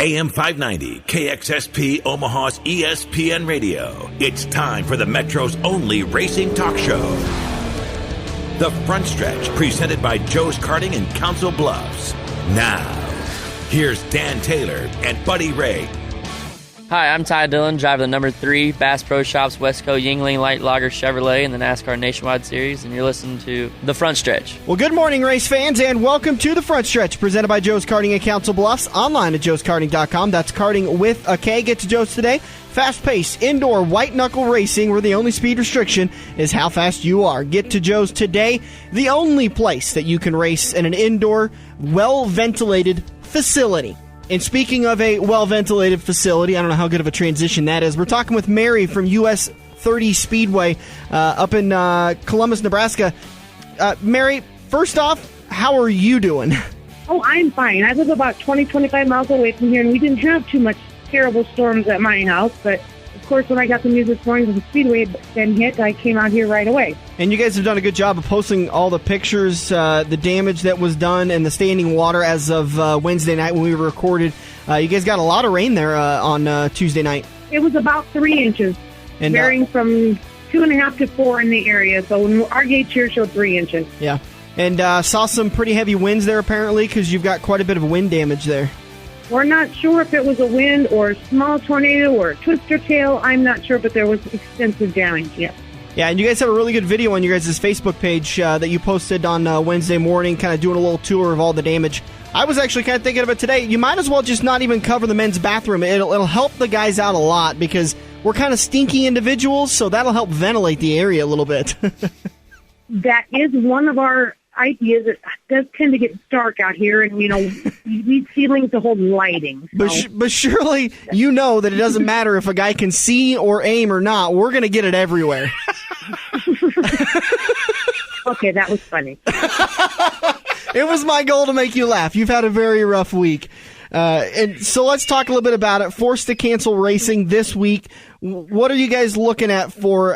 AM 590, KXSP Omaha's ESPN Radio. It's time for the Metro's only racing talk show. The Front Stretch, presented by Joe's Karting in Council Bluffs. Now, here's Dan Taylor and Buddy Ray. Hi, I'm Ty Dillon, driver of the number 3 Bass Pro Shops Westco Yingling Light Lager Chevrolet in the NASCAR Nationwide Series, and you're listening to The Front Stretch. Well, good morning, race fans, and welcome to The Front Stretch, presented by Joe's Karting in Council Bluffs, online at joeskarting.com. That's karting with a K. Get to Joe's today. Fast-paced, indoor, white-knuckle racing where the only speed restriction is how fast you are. Get to Joe's today, the only place that you can race in an indoor, well-ventilated facility. And speaking of a well-ventilated facility, I don't know how good of a transition that is. We're talking with Mary from US 30 Speedway up in Columbus, Nebraska. Mary, first off, how are you doing? Oh, I'm fine. I live about 25 miles away from here, and we didn't have too much terrible storms at my house. But, of course, when I got the news this morning that the Speedway had been hit, I came out here right away. And you guys have done a good job of posting all the pictures, the damage that was done, and the standing water as of Wednesday night when we recorded. You guys got a lot of rain there on Tuesday night. It was about 3 inches, and varying from 2.5 to 4 in the area. So our gauge here showed 3 inches. Yeah, and saw some pretty heavy winds there apparently because you've got quite a bit of wind damage there. We're not sure if it was a wind or a small tornado or a twister tail. I'm not sure, but there was extensive damage, yes. Yeah, and you guys have a really good video on your guys' Facebook page that you posted on Wednesday morning, kind of doing a little tour of all the damage. I was actually kind of thinking of it today. You might as well just not even cover the men's bathroom. It'll help the guys out a lot because we're kind of stinky individuals, so that'll help ventilate the area a little bit. That is one of our ideas. It does tend to get dark out here, and, you need ceilings to hold lighting. So. But surely you know that it doesn't matter if a guy can see or aim or not. We're going to get it everywhere. Okay, that was funny. It was my goal to make you laugh. You've had a very rough week. And so let's talk a little bit about it. Forced to cancel racing this week. What are you guys looking at for,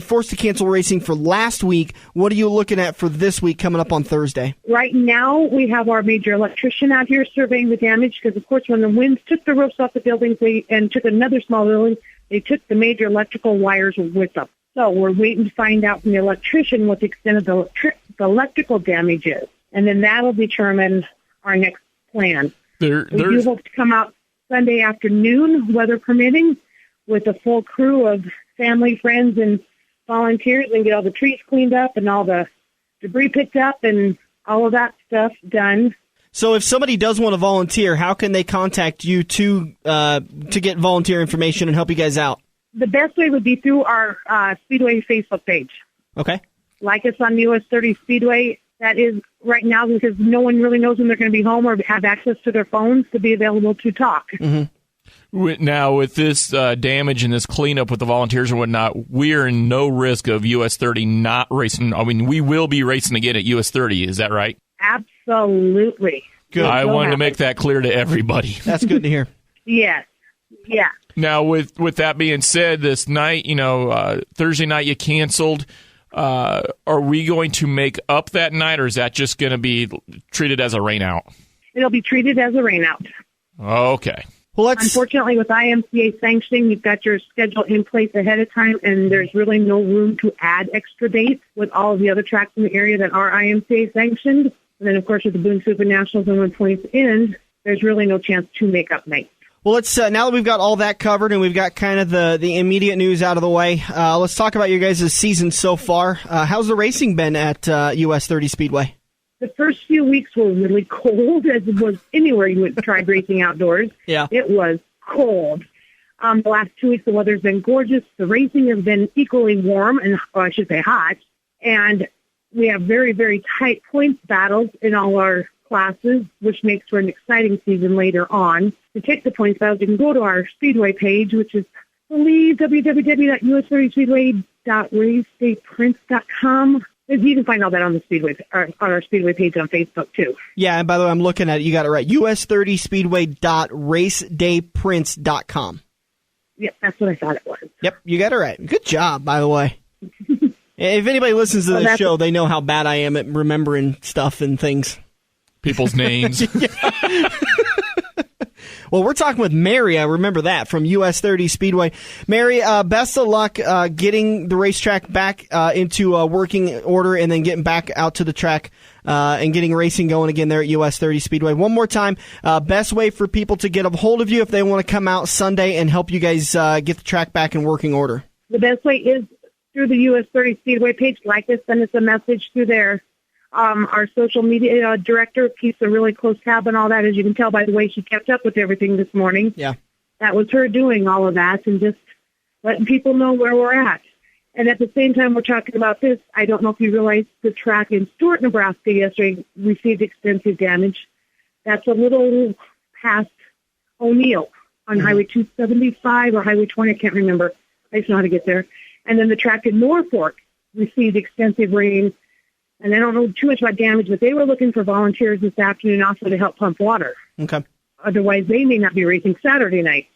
forced to cancel racing for last week? What are you looking at for this week coming up on Thursday? Right now, we have our major electrician out here surveying the damage because, of course, when the winds took the roofs off the buildings and took another small building, they took the major electrical wires with them. So we're waiting to find out from the electrician what the extent of the electrical damage is. And then that'll determine our next plan. We do hope to come out Sunday afternoon, weather permitting, with a full crew of family, friends, and volunteers and get all the trees cleaned up and all the debris picked up and all of that stuff done. So if somebody does want to volunteer, how can they contact you to get volunteer information and help you guys out? The best way would be through our Speedway Facebook page. Okay. Like us on US 30 Speedway. That is right now because no one really knows when they're going to be home or have access to their phones to be available to talk. Mm-hmm. Now, with this damage and this cleanup with the volunteers and whatnot, we're in no risk of US 30 not racing. I mean, we will be racing again at US 30. Is that right? Absolutely. Good. I wanted to make that clear to everybody. That's good to hear. Yes. Yeah. Now, with that being said, this night, Thursday night you canceled. Are we going to make up that night, or is that just going to be treated as a rainout? It'll be treated as a rainout. Okay. Well, unfortunately, with IMCA sanctioning, you've got your schedule in place ahead of time, and there's really no room to add extra dates with all of the other tracks in the area that are IMCA sanctioned. And then, of course, with the Boone Super Nationals and when points end, there's really no chance to make up nights. Well, let's now that we've got all that covered and we've got kind of the immediate news out of the way, let's talk about your guys' season so far. How's the racing been at US 30 Speedway? The first few weeks were really cold, as it was anywhere you tried racing outdoors. Yeah. It was cold. The last 2 weeks, the weather's been gorgeous. The racing has been equally warm, or I should say hot. And we have very, very tight points battles in all our classes, which makes for an exciting season later on. To take the points battles, you can go to our Speedway page, which is, I believe, www.us30speedway.racedayprints.com. You can find all that on the Speedway, on our Speedway page on Facebook, too. Yeah, and by the way, I'm looking at it. You got it right. us30speedway.racedayprints.com. Yep, that's what I thought it was. Yep, you got it right. Good job, by the way. If anybody listens to this show, they know how bad I am at remembering stuff and things. People's names. Well, we're talking with Mary. I remember that from US 30 Speedway. Mary, best of luck getting the racetrack back into working order and then getting back out to the track and getting racing going again there at US 30 Speedway. One more time, best way for people to get a hold of you if they want to come out Sunday and help you guys get the track back in working order. The best way is through the US 30 Speedway page. Like us, send us a message through there. Our social media director keeps a really close tab on all that, as you can tell by the way she kept up with everything this morning. Yeah. That was her doing all of that and just letting people know where we're at. And at the same time we're talking about this, I don't know if you realize the track in Stuart, Nebraska yesterday received extensive damage. That's a little past O'Neill on Highway 275 or Highway 20, I can't remember. I just know how to get there. And then the track in Norfolk received extensive rain. And I don't know too much about damage, but they were looking for volunteers this afternoon also to help pump water. Okay. Otherwise, they may not be racing Saturday night.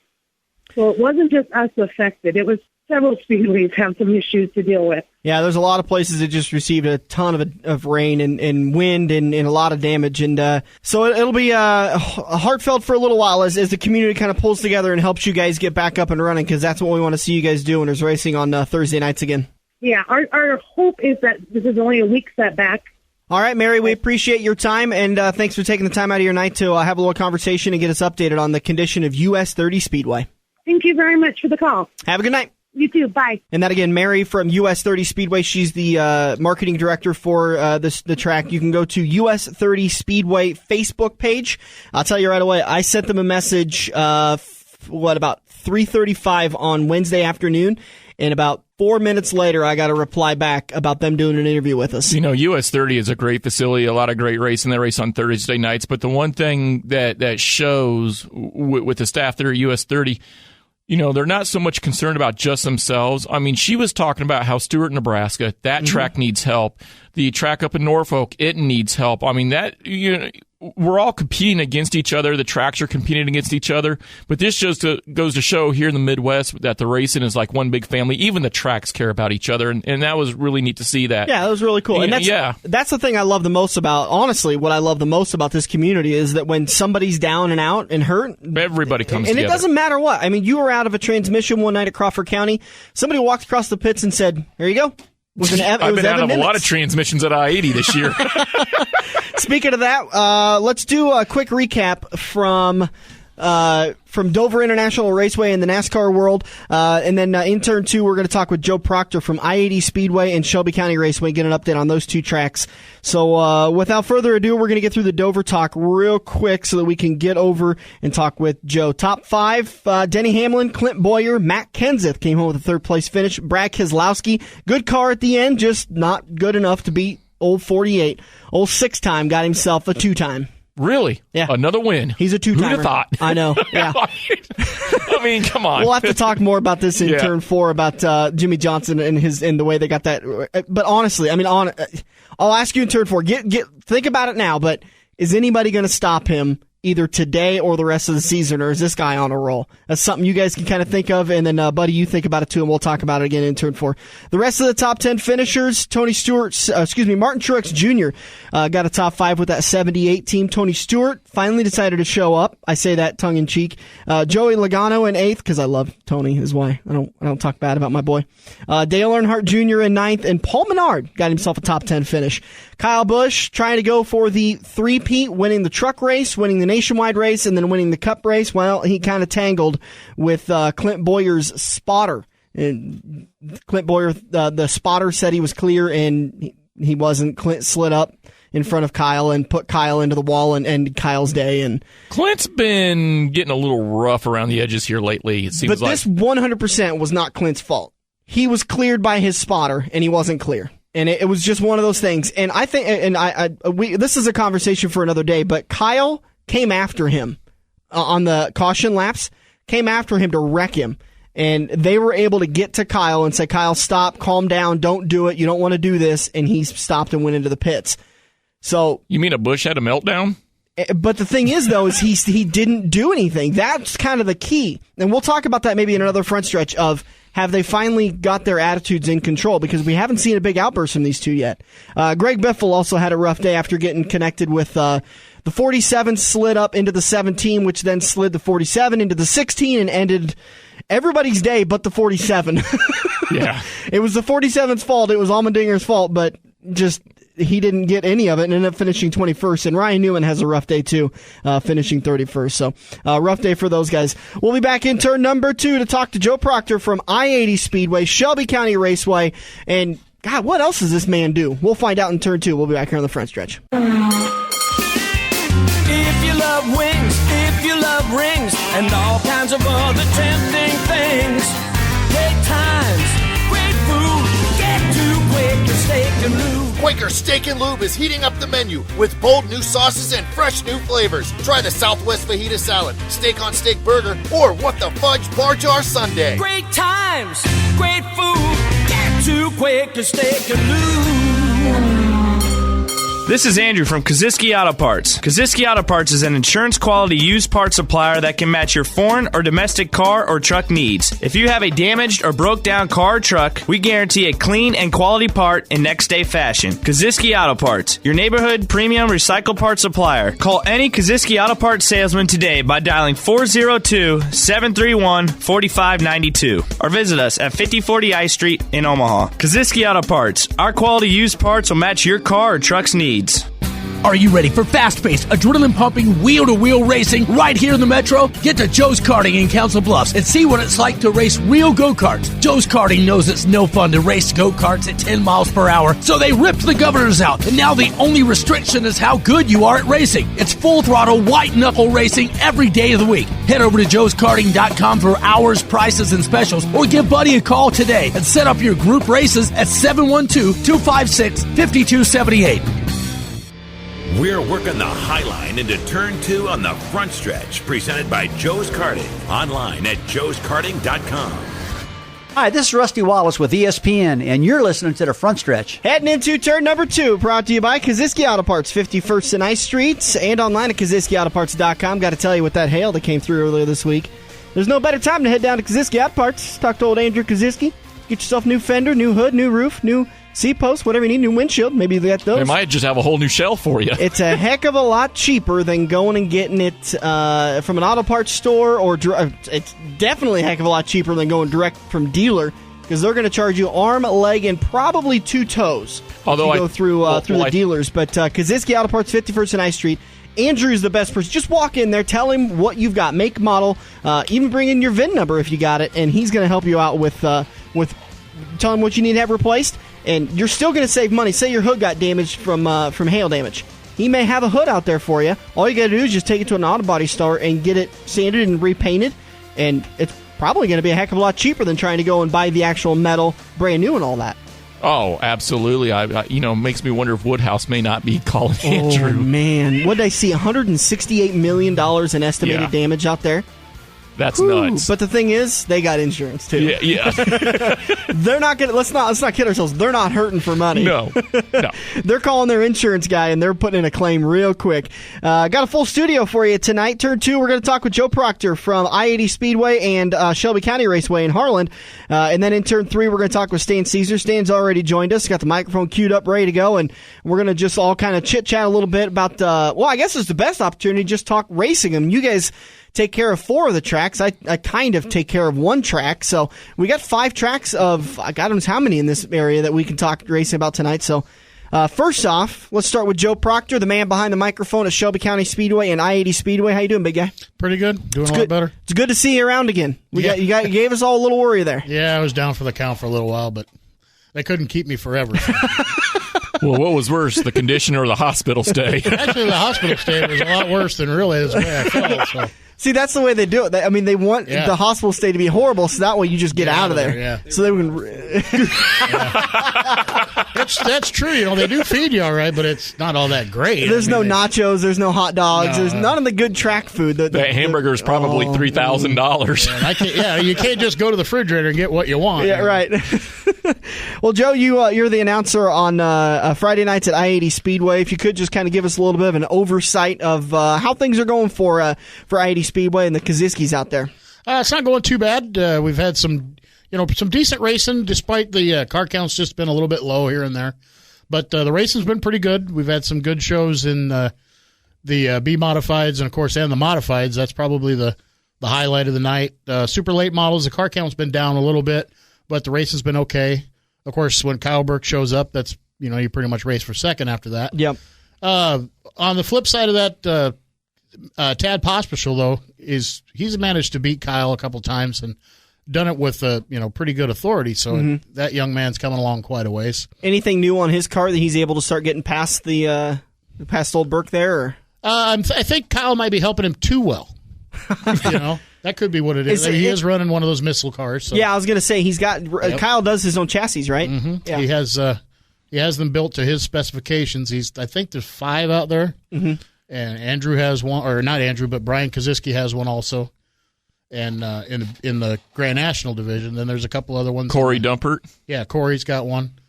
So it wasn't just us affected. It was several speedways have some issues to deal with. Yeah, there's a lot of places that just received a ton of rain and wind and a lot of damage. And so it'll be heartfelt for a little while as the community kind of pulls together and helps you guys get back up and running, because that's what we want to see you guys do when there's racing on Thursday nights again. Yeah, our hope is that this is only a week setback. All right, Mary, we appreciate your time, and thanks for taking the time out of your night to have a little conversation and get us updated on the condition of US 30 Speedway. Thank you very much for the call. Have a good night. You too. Bye. And that again, Mary from US 30 Speedway. She's the marketing director for the track. You can go to US 30 Speedway Facebook page. I'll tell you right away, I sent them a message, about 3:35 on Wednesday afternoon, and about 4 minutes later, I got a reply back about them doing an interview with us. You know, US 30 is a great facility, a lot of great racing. They race on Thursday nights. But the one thing that shows with the staff there at US 30, you know, they're not so much concerned about just themselves. I mean, she was talking about how Stuart, Nebraska, that track needs help. The track up in Norfolk, it needs help. I mean, that, you know, we're all competing against each other. The tracks are competing against each other. But this just goes to show here in the Midwest that the racing is like one big family. Even the tracks care about each other. And that was really neat to see that. Yeah, that was really cool. And that's the thing I love the most about, honestly, what I love the most about this community is that when somebody's down and out and hurt, everybody comes together. And it doesn't matter what. I mean, you were out of a transmission one night at Crawford County. Somebody walked across the pits and said, "Here you go." I've been out of a lot of transmissions at I-80 this year. Speaking of that, let's do a quick recap from Dover International Raceway in the NASCAR world. And then in turn 2, we're going to talk with Joe Proctor from I-80 Speedway and Shelby County Raceway, get an update on those two tracks. So without further ado, we're going to get through the Dover talk real quick so that we can get over and talk with Joe. Top 5, Denny Hamlin, Clint Boyer, Matt Kenseth came home with a third-place finish. Brad Keselowski, good car at the end, just not good enough to beat old 48. Old 6-time got himself a 2-time. Really? Yeah. Another win. He's a 2-timer. Who'd have thought? I know. Yeah. I mean, come on. We'll have to talk more about this in turn 4 about Jimmie Johnson and the way they got that. But honestly, I mean, I'll ask you in turn 4. Think about it now. But is anybody going to stop him either today or the rest of the season, or is this guy on a roll? That's something you guys can kind of think of, and then, Buddy, you think about it too, and we'll talk about it again in turn 4. The rest of the top 10 finishers, Martin Truex Jr. Got a top 5 with that 78 team. Tony Stewart finally decided to show up. I say that tongue-in-cheek. Joey Logano in 8th, because I love Tony, is why I don't talk bad about my boy. Dale Earnhardt Jr. in 9th, and Paul Menard got himself a top 10 finish. Kyle Busch trying to go for the three-peat, winning the truck race, winning the nationwide race, and then winning the cup race. Well, he kind of tangled with Clint Boyer's spotter. And Clint Boyer, the spotter, said he was clear, and he wasn't. Clint slid up in front of Kyle and put Kyle into the wall and ended Kyle's day. And Clint's been getting a little rough around the edges here lately, it seems like. But this 100% was not Clint's fault. He was cleared by his spotter, and he wasn't clear. And it was just one of those things. And I think, this is a conversation for another day, but Kyle came after him on the caution laps, came after him to wreck him. And they were able to get to Kyle and say, Kyle, stop, calm down, don't do it, you don't want to do this. And he stopped and went into the pits. So you mean a Busch had a meltdown? But the thing is, though, is he didn't do anything. That's kind of the key. And we'll talk about that maybe in another front stretch of, have they finally got their attitudes in control? Because we haven't seen a big outburst from these two yet. Greg Biffle also had a rough day after getting connected with The 47 slid up into the 17, which then slid the 47 into the 16 and ended everybody's day but the 47. Yeah. It was the 47's fault. It was Allmendinger's fault, but just he didn't get any of it and ended up finishing 21st. And Ryan Newman has a rough day, too, finishing 31st. So, rough day for those guys. We'll be back in turn number 2 to talk to Joe Proctor from I-80 Speedway, Shelby County Raceway. And, God, what else does this man do? We'll find out in turn 2. We'll be back here on the front stretch. If you love wings, if you love rings, and all kinds of other tempting things, great times, great food, get to Quaker Steak and Lube. Quaker Steak and Lube is heating up the menu with bold new sauces and fresh new flavors. Try the Southwest Fajita Salad, Steak on Steak Burger, or What the Fudge Bar Jar Sundae. Great times, great food, get to Quaker Steak and Lube. This is Andrew from Kaziski Auto Parts. Kaziski Auto Parts is an insurance-quality used parts supplier that can match your foreign or domestic car or truck needs. If you have a damaged or broke-down car or truck, we guarantee a clean and quality part in next-day fashion. Kaziski Auto Parts, your neighborhood premium recycled parts supplier. Call any Kaziski Auto Parts salesman today by dialing 402-731-4592 or visit us at 5040 I Street in Omaha. Kaziski Auto Parts, our quality used parts will match your car or truck's needs. Are you ready for fast-paced, adrenaline-pumping, wheel-to-wheel racing right here in the Metro? Get to Joe's Karting in Council Bluffs and see what it's like to race real go-karts. Joe's Karting knows it's no fun to race go-karts at 10 miles per hour, so they ripped the governors out, and now the only restriction is how good you are at racing. It's full-throttle, white-knuckle racing every day of the week. Head over to joeskarting.com for hours, prices, and specials, or give Buddy a call today and set up your group races at 712-256-5278. We're working the high line into turn 2 on the front stretch, presented by Joe's Karting, online at joeskarting.com. Hi, this is Rusty Wallace with ESPN, and you're listening to the front stretch. Heading into turn number 2, brought to you by Kaziski Auto Parts, 51st and I Streets, and online at KaziskiAutoParts.com. Got to tell you, with that hail that came through earlier this week, there's no better time to head down to Kaziski Auto Parts. Talk to old Andrew Kaziski. Get yourself a new fender, new hood, new roof, new seat post, whatever you need, new windshield. Maybe they got those. They might just have a whole new shell for you. It's a heck of a lot cheaper than going and getting it from an auto parts store, or it's definitely a heck of a lot cheaper than going direct from dealer, because they're going to charge you arm, leg, and probably 2 toes. Although if you go through the dealers. But Kaziski Auto Parts, 51st and I Street. Andrew's the best person. Just walk in there, tell him what you've got, make, model, even bring in your VIN number if you got it, and he's going to help you out with tell him what you need to have replaced. And you're still going to save money. Say your hood got damaged from hail damage. He may have a hood out there for you. All you got to do is just take it to an auto body store and get it sanded and repainted. And it's probably going to be a heck of a lot cheaper than trying to go and buy the actual metal brand new and all that. Oh, absolutely. I makes me wonder if Woodhouse may not be calling Andrew. Oh, man. What did I see? $168 million in estimated damage out there? That's nuts. But the thing is, they got insurance too. Yeah. They're not gonna. Let's not kid ourselves. They're not hurting for money. No. They're calling their insurance guy and they're putting in a claim real quick. Got a full studio for you tonight. Turn 2, we're going to talk with Joe Proctor from I-80 Speedway and Shelby County Raceway in Harlan. And then in turn 3, we're going to talk with Stan Cisar. Stan's already joined us. Got the microphone queued up, ready to go, and we're going to just all kind of chit chat a little bit about. I guess it's the best opportunity to just talk racing. You guys take care of 4 of the tracks. I kind of take care of 1 track. So we got 5 tracks of, God knows how many in this area that we can talk racing about tonight. So first off, let's start with Joe Proctor, the man behind the microphone at Shelby County Speedway and I-80 Speedway. How you doing, big guy? Pretty good. Doing a lot better. It's good to see you around again. You gave us all a little worry there. Yeah, I was down for the count for a little while, but they couldn't keep me forever. So. Well, what was worse, the condition or the hospital stay? Actually, the hospital stay was a lot worse than really the way I felt. So. See, that's the way they do it. They want the hospital stay to be horrible, so that way you just get out of there. Yeah. So they can. That's true. They do feed you all right, but it's not all that great. There's no nachos. There's no hot dogs. There's none of the good track food. That hamburger is probably $3,000. You can't just go to the refrigerator and get what you want. Yeah, right. Well, Joe, you're the announcer on Friday nights at I-80 Speedway. If you could just kind of give us a little bit of an oversight of how things are going for I-80 Speedway and the Kaziskis out there. It's not going too bad. We've had some decent racing, despite the car count's just been a little bit low here and there. But the racing's been pretty good. We've had some good shows in the B modifieds and, of course, and the modifieds. That's probably the highlight of the night. Super late models, the car count's been down a little bit, but the racing's been okay. Of course, when Kyle Burke shows up, that's, you pretty much race for second after that. Yep. On the flip side of that, Tad Pospisil, though, he's managed to beat Kyle a couple times and done it with pretty good authority. So that young man's coming along quite a ways. Anything new on his car that he's able to start getting past past old Burke there? Or? I think Kyle might be helping him too well. That could be what it is. He is running one of those missile cars. So. Yeah, I was going to say he's got. Kyle does his own chassis, right? Mm-hmm. Yeah. He has them built to his specifications. I think there's 5 out there, and Andrew has one, or not Andrew, but Brian Koziski has one also, and in the Grand National division. Then there's a couple other ones. Corey Dumpert. Yeah, Corey's got one,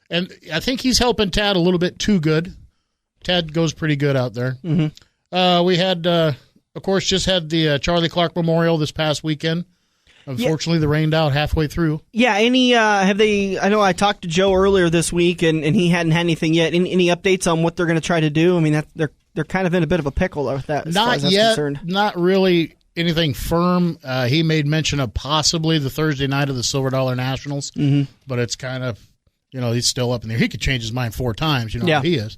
and I think he's helping Tad a little bit too good. Tad goes pretty good out there. Mm-hmm. We had, of course, just had the Charlie Clark Memorial this past weekend. Unfortunately, they rained out halfway through. Yeah, I know I talked to Joe earlier this week, and he hadn't had anything yet. Any updates on what they're going to try to do? I mean, they're kind of in a bit of a pickle with that. Not yet. Not really anything firm. He made mention of possibly the Thursday night of the Silver Dollar Nationals, but it's kind of, he's still up in there. He could change his mind 4 times. How he is.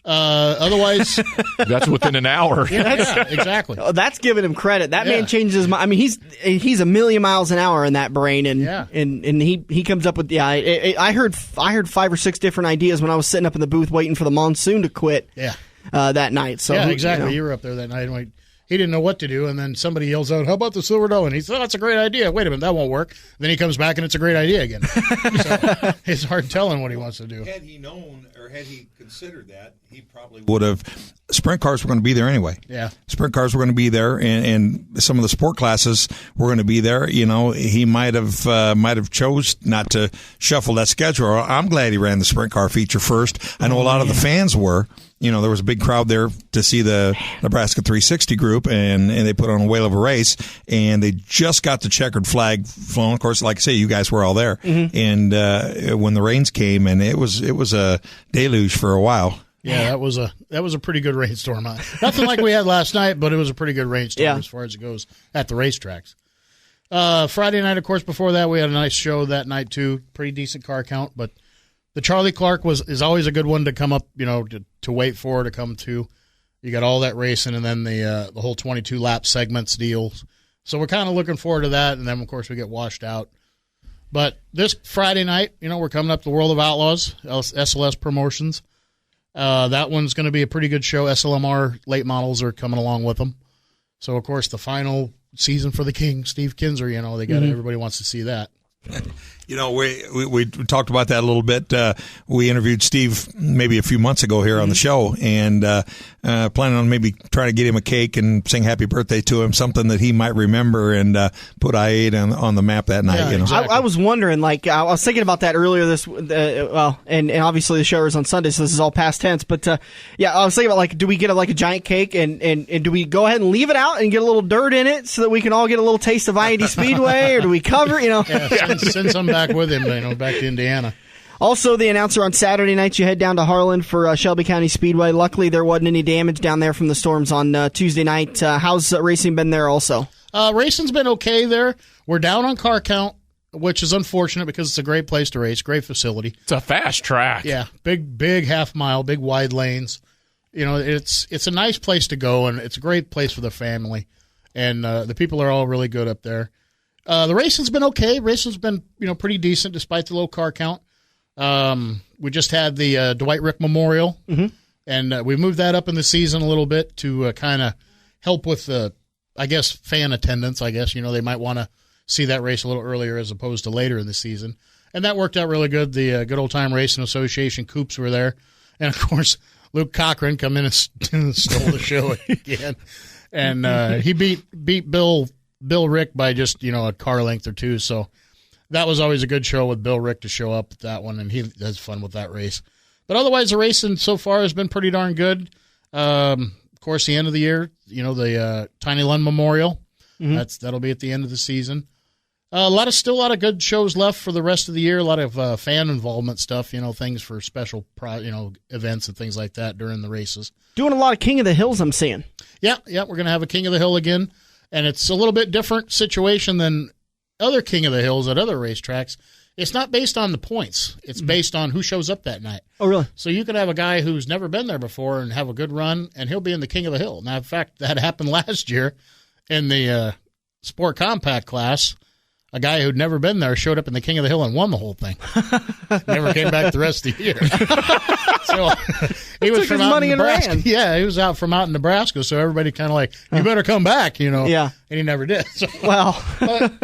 Otherwise, that's within an hour. Yeah, exactly. Oh, that's giving him credit. That man changes his mind. I mean, he's a million miles an hour in that brain, and he comes up with I heard 5 or 6 different ideas when I was sitting up in the booth waiting for the monsoon to quit. Yeah, that night. So exactly. You were up there that night. And he didn't know what to do, and then somebody yells out, "How about the Silver Dollar?" And he said, "Oh, that's a great idea." Wait a minute, that won't work. And then he comes back, and it's a great idea again. So it's hard telling what he wants to do. Had he known or had he considered that, he probably would have. Sprint cars were going to be there anyway. Yeah, sprint cars were going to be there, and some of the sport classes were going to be there. He might have chose not to shuffle that schedule. I'm glad he ran the sprint car feature first. I know a lot of the fans were. There was a big crowd there to see the Nebraska 360 group, and they put on a whale of a race, and they just got the checkered flag flown. Of course, like I say, you guys were all there, and when the rains came, and it was a deluge for a while. Yeah, that was a pretty good rainstorm. Nothing like we had last night, but it was a pretty good rainstorm as far as it goes at the racetracks. Friday night, of course, before that, we had a nice show that night too. Pretty decent car count, but the Charlie Clark is always a good one to come up, to wait for, to come to. You got all that racing, and then the whole 22 lap segments deals. So we're kind of looking forward to that, and then of course we get washed out. But this Friday night, we're coming up to World of Outlaws, SLS Promotions. That one's going to be a pretty good show. SLMR late models are coming along with them. So of course the final season for the King, Steve Kinzer. They got everybody wants to see that. We talked about that a little bit. We interviewed Steve maybe a few months ago here on the show, and planning on maybe trying to get him a cake and sing happy birthday to him, something that he might remember, and put I-80 on the map that night. Yeah, exactly. I was wondering, I was thinking about that earlier and obviously the show is on Sunday, so this is all past tense. But I was thinking about do we get a giant cake, and do we go ahead and leave it out and get a little dirt in it so that we can all get a little taste of I-80 Speedway, or do we cover? Send some back with him, back to Indiana. Also, the announcer on Saturday night, you head down to Harlan for Shelby County Speedway. Luckily, there wasn't any damage down there from the storms on Tuesday night. How's racing been there also? Racing's been okay there. We're down on car count, which is unfortunate because it's a great place to race, great facility. It's a fast track. Yeah, big half mile, big wide lanes. It's a nice place to go, and it's a great place for the family. And the people are all really good up there. The racing's been okay. Racing's been, pretty decent despite the low car count. We just had the Dwight Rick Memorial, and we moved that up in the season a little bit to kind of help with the, fan attendance. They might want to see that race a little earlier as opposed to later in the season. And that worked out really good. The Good Old Time Racing Association Coops were there. And, of course, Luke Cochran come in and stole the show again. And he beat Bill Rick by just, a car length or two. So that was always a good show with Bill Rick to show up at that one, and he has fun with that race. But otherwise, the racing so far has been pretty darn good. Of course, the end of the year, the Tiny Lund Memorial, that'll be at the end of the season. Still a lot of good shows left for the rest of the year. A lot of fan involvement stuff, things for special, events and things like that during the races. Doing a lot of King of the Hills, I'm seeing. Yeah, we're going to have a King of the Hill again, and it's a little bit different situation than other King of the Hills at other racetracks. It's not based on the points. It's based on who shows up that night. Oh, really? So you could have a guy who's never been there before and have a good run, and he'll be in the King of the Hill. Now, in fact, that happened last year in the Sport Compact class. A guy who'd never been there showed up in the King of the Hill and won the whole thing. Never came back the rest of the year. So he was from out in Nebraska. Yeah, he was out in Nebraska. So everybody kind of like, you better come back, Yeah. And he never did. So, well,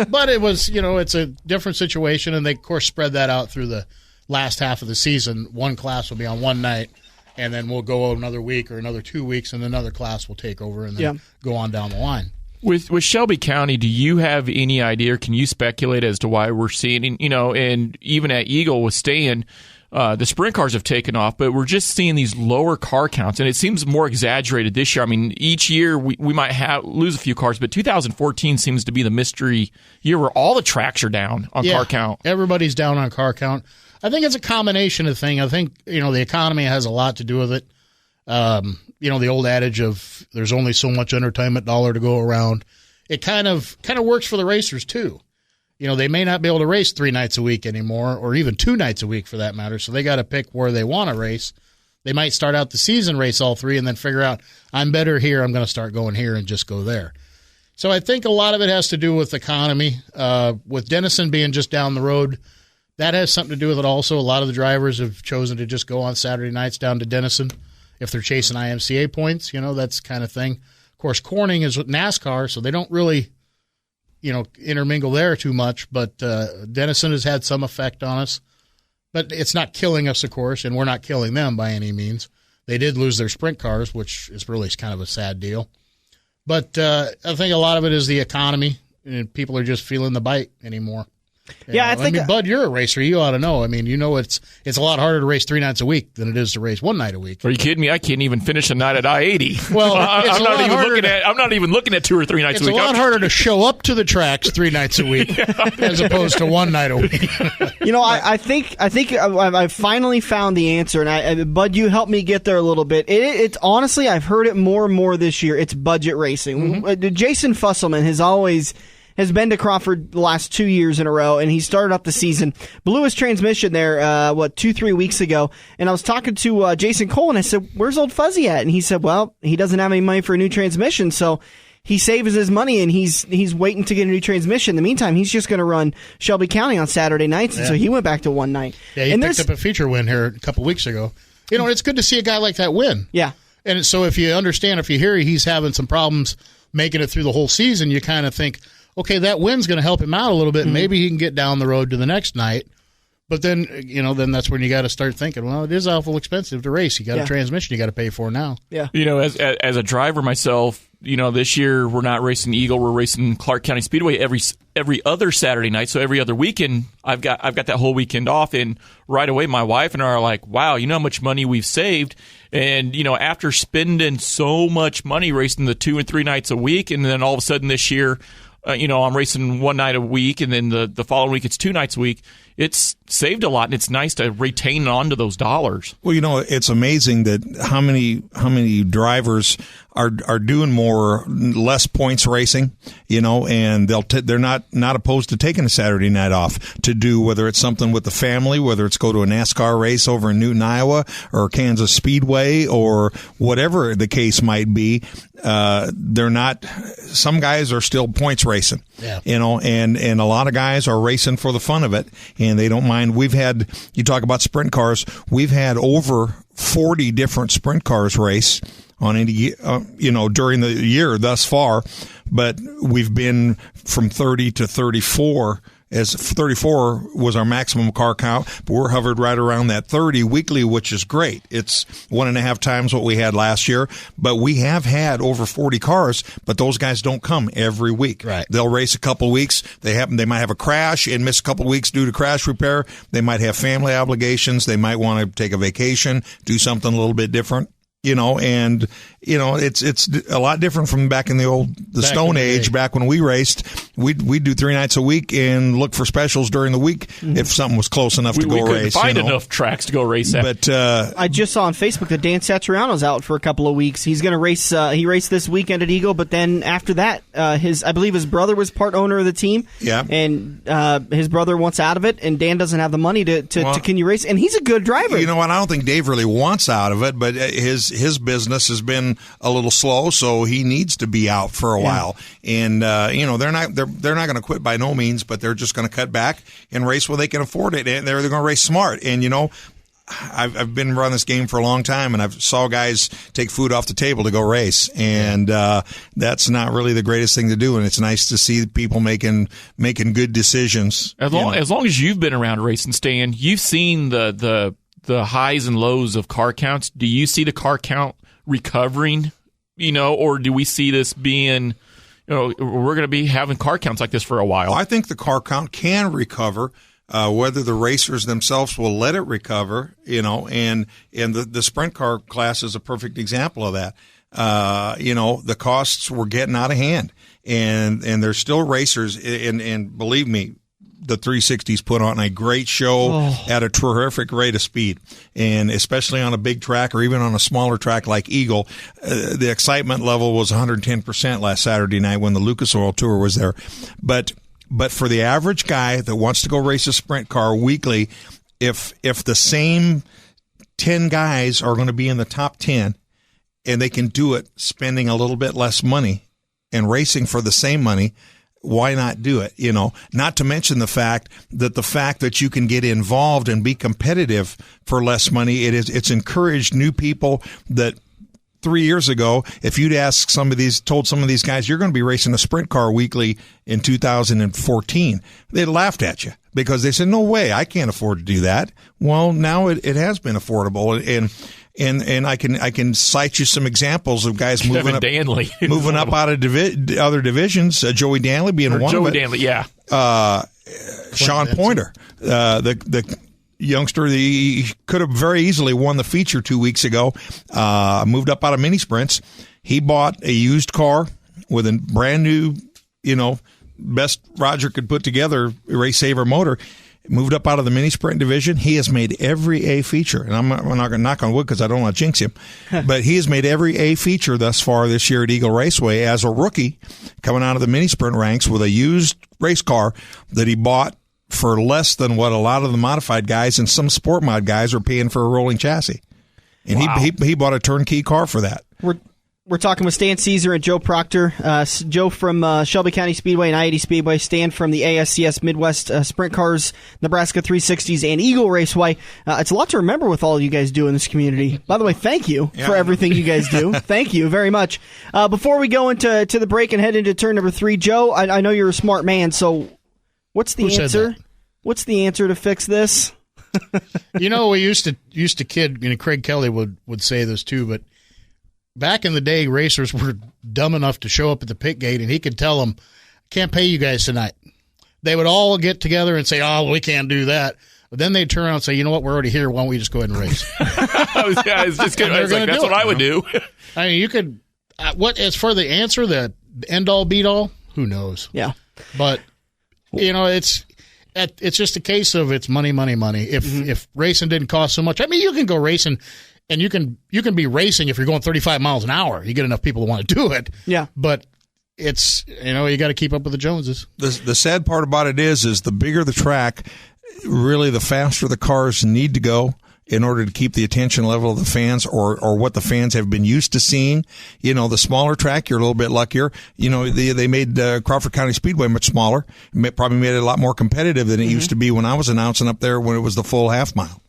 but it was, it's a different situation, and they of course spread that out through the last half of the season. One class will be on one night, and then we'll go another week or another 2 weeks, and another class will take over and then go on down the line. With Shelby County, do you have any idea, or can you speculate as to why we're seeing, and even at Eagle with Stan, the sprint cars have taken off, but we're just seeing these lower car counts, and it seems more exaggerated this year. I mean, each year we might lose a few cars, but 2014 seems to be the mystery year where all the tracks are down on car count. Everybody's down on car count. I think it's a combination of things. I think, the economy has a lot to do with it. The old adage of there's only so much entertainment dollar to go around. It kind of works for the racers too. They may not be able to race 3 nights a week anymore, or even 2 nights a week for that matter. So they got to pick where they want to race. They might start out the season, race all 3, and then figure out, I'm better here, I'm going to start going here and just go there. So I think a lot of it has to do with economy. With Denison being just down the road, that has something to do with it also. A lot of the drivers have chosen to just go on Saturday nights down to Denison. If they're chasing IMCA points, that's kind of thing. Of course, Corning is with NASCAR, so they don't really, intermingle there too much. But Denison has had some effect on us. But it's not killing us, of course, and we're not killing them by any means. They did lose their sprint cars, which is really kind of a sad deal. But I think a lot of it is the economy, and people are just feeling the bite anymore. I think. Bud, you're a racer. You ought to know. I mean, it's a lot harder to race 3 nights a week than it is to race 1 night a week. Are you kidding me? I can't even finish a night at I-80. Well, I'm not even looking at 2 or 3 nights a week. It's a lot harder to show up to the tracks 3 nights a week as opposed to 1 night a week. I think I finally found the answer, and Bud, you helped me get there a little bit. It's honestly, I've heard it more and more this year. It's budget racing. Mm-hmm. Jason Fusselman has been to Crawford the last 2 years in a row, and he started up the season. Blew his transmission there, 2-3 weeks ago, and I was talking to Jason Cole, and I said, where's Old Fuzzy at? And he said, well, he doesn't have any money for a new transmission, so he saves his money, and he's waiting to get a new transmission. In the meantime, he's just going to run Shelby County on Saturday nights, and so he went back to 1 night. Yeah, he picked up a feature win here a couple weeks ago. It's good to see a guy like that win. Yeah. And so if you hear he's having some problems making it through the whole season, you kind of think, okay, that win's going to help him out a little bit, and maybe he can get down the road to the next night. But then, then that's when you got to start thinking, well, it is awful expenve to race. You got a transmission you got to pay for now. Yeah. As a driver myself, this year we're not racing Eagle, we're racing Clark County Speedway every other Saturday night. So every other weekend, I've got that whole weekend off, and right away my wife and I are like, wow, you know how much money we've saved. And, after spending so much money racing the 2 and 3 nights a week, and then all of a sudden this year, I'm racing 1 night a week, and then the following week it's 2 nights a week. It's saved a lot, and it's nice to retain on to those dollars. Well, it's amazing that how many drivers are doing less points racing, and they're not opposed to taking a Saturday night off to do, whether it's something with the family, whether it's go to a NASCAR race over in Newton, Iowa, or Kansas Speedway, or whatever the case might be. They're not. Some guys are still points racing, and a lot of guys are racing for the fun of it, and they don't mind. You talk about sprint cars. We've had over 40 different sprint cars race on any, during the year thus far, but we've been from 30 to 34. As 34 was our maximum car count, but we're hovered right around that 30 weekly, which is great. It's 1.5 times what we had last year, but we have had over 40 cars, but those guys don't come every week. Right. They'll race a couple weeks. They might have a crash and miss a couple weeks due to crash repair. They might have family obligations. They might want to take a vacation, do something a little bit different. It's a lot different from back in the Stone Age, back when we raced. we'd do 3 nights a week and look for specials during the week if something was close enough to go race. Find enough tracks to go race at. But I just saw on Facebook that Dan Satriano's out for a couple of weeks. He's going to race. He raced this weekend at Eagle, but then after that, I believe his brother was part owner of the team. Yeah, and his brother wants out of it, and Dan doesn't have the money to continue racing. And he's a good driver. You know what? I don't think Dave really wants out of it, but his business has been a little slow, so he needs to be out for a while. And they're not going to quit by no means, but they're just going to cut back and race where they can afford it, and they're going to race smart. And I've been running this game for a long time, and I've saw guys take food off the table to go race, and that's not really the greatest thing to do. And it's nice to see people making good decisions. As long as you've been around racing, Stan, you've seen the highs and lows of car counts. Do you see the car count recovering? Or do we see this being? We're going to be having car counts like this for a while. I think the car count can recover, whether the racers themselves will let it recover, and the sprint car class is a perfect example of that. The costs were getting out of hand, and there's still racers, and believe me, the 360s put on a great show at a terrific rate of speed, and especially on a big track or even on a smaller track like Eagle, the excitement level was 110% last Saturday night when the Lucas Oil Tour was there. But for the average guy that wants to go race a sprint car weekly, if the same 10 guys are going to be in the top 10 and they can do it spending a little bit less money and racing for the same money, why not do it? Not to mention the fact that you can get involved and be competitive for less money. It's encouraged new people that 3 years ago, if you'd told some of these guys, you're going to be racing a sprint car weekly in 2014, they'd laughed at you because they said, no way, I can't afford to do that. Well, now it has been affordable, and I can cite you some examples of guys moving up out of other divisions. Joey Danley being one of it. Joey Danley, yeah. Sean Pointer, the youngster, he could have very easily won the feature 2 weeks ago. Moved up out of mini sprints. He bought a used car with a brand new, best Roger could put together race saver motor. Moved up out of the mini sprint division. He has made every A feature, and I'm not going to knock on wood because I don't want to jinx him, but he has made every A feature thus far this year at Eagle Raceway as a rookie, coming out of the mini sprint ranks with a used race car that he bought for less than what a lot of the modified guys and some sport mod guys are paying for a rolling chassis. And he bought a turnkey car for that. We're talking with Stan Cisar and Joe Proctor. Joe from Shelby County Speedway and I-80 Speedway. Stan from the ASCS Midwest Sprint Cars, Nebraska 360s, and Eagle Raceway. It's a lot to remember with all you guys do in this community. By the way, thank you for everything you guys do. Thank you very much. Before we go into the break and head into turn number 3, Joe, I know you're a smart man, so what's the answer? What's the answer to fix this? We used to kid, Craig Kelly would say this too, but back in the day, racers were dumb enough to show up at the pit gate, and he could tell them, can't pay you guys tonight. They would all get together and say, oh, we can't do that. But then they'd turn around and say, you know what, we're already here. Why don't we just go ahead and race? That's what I would do. I mean, you could, as for the answer, the end-all, be-all, who knows? Yeah. But, it's just a case of it's money, money, money. If racing didn't cost so much, I mean, you can go racing. And you can be racing if you're going 35 miles an hour. You get enough people to want to do it. Yeah. But it's, you got to keep up with the Joneses. The sad part about it is the bigger the track, really the faster the cars need to go in order to keep the attention level of the fans or what the fans have been used to seeing. The smaller track, you're a little bit luckier. They made Crawford County Speedway much smaller. Probably made it a lot more competitive than it used to be when I was announcing up there when it was the full half mile.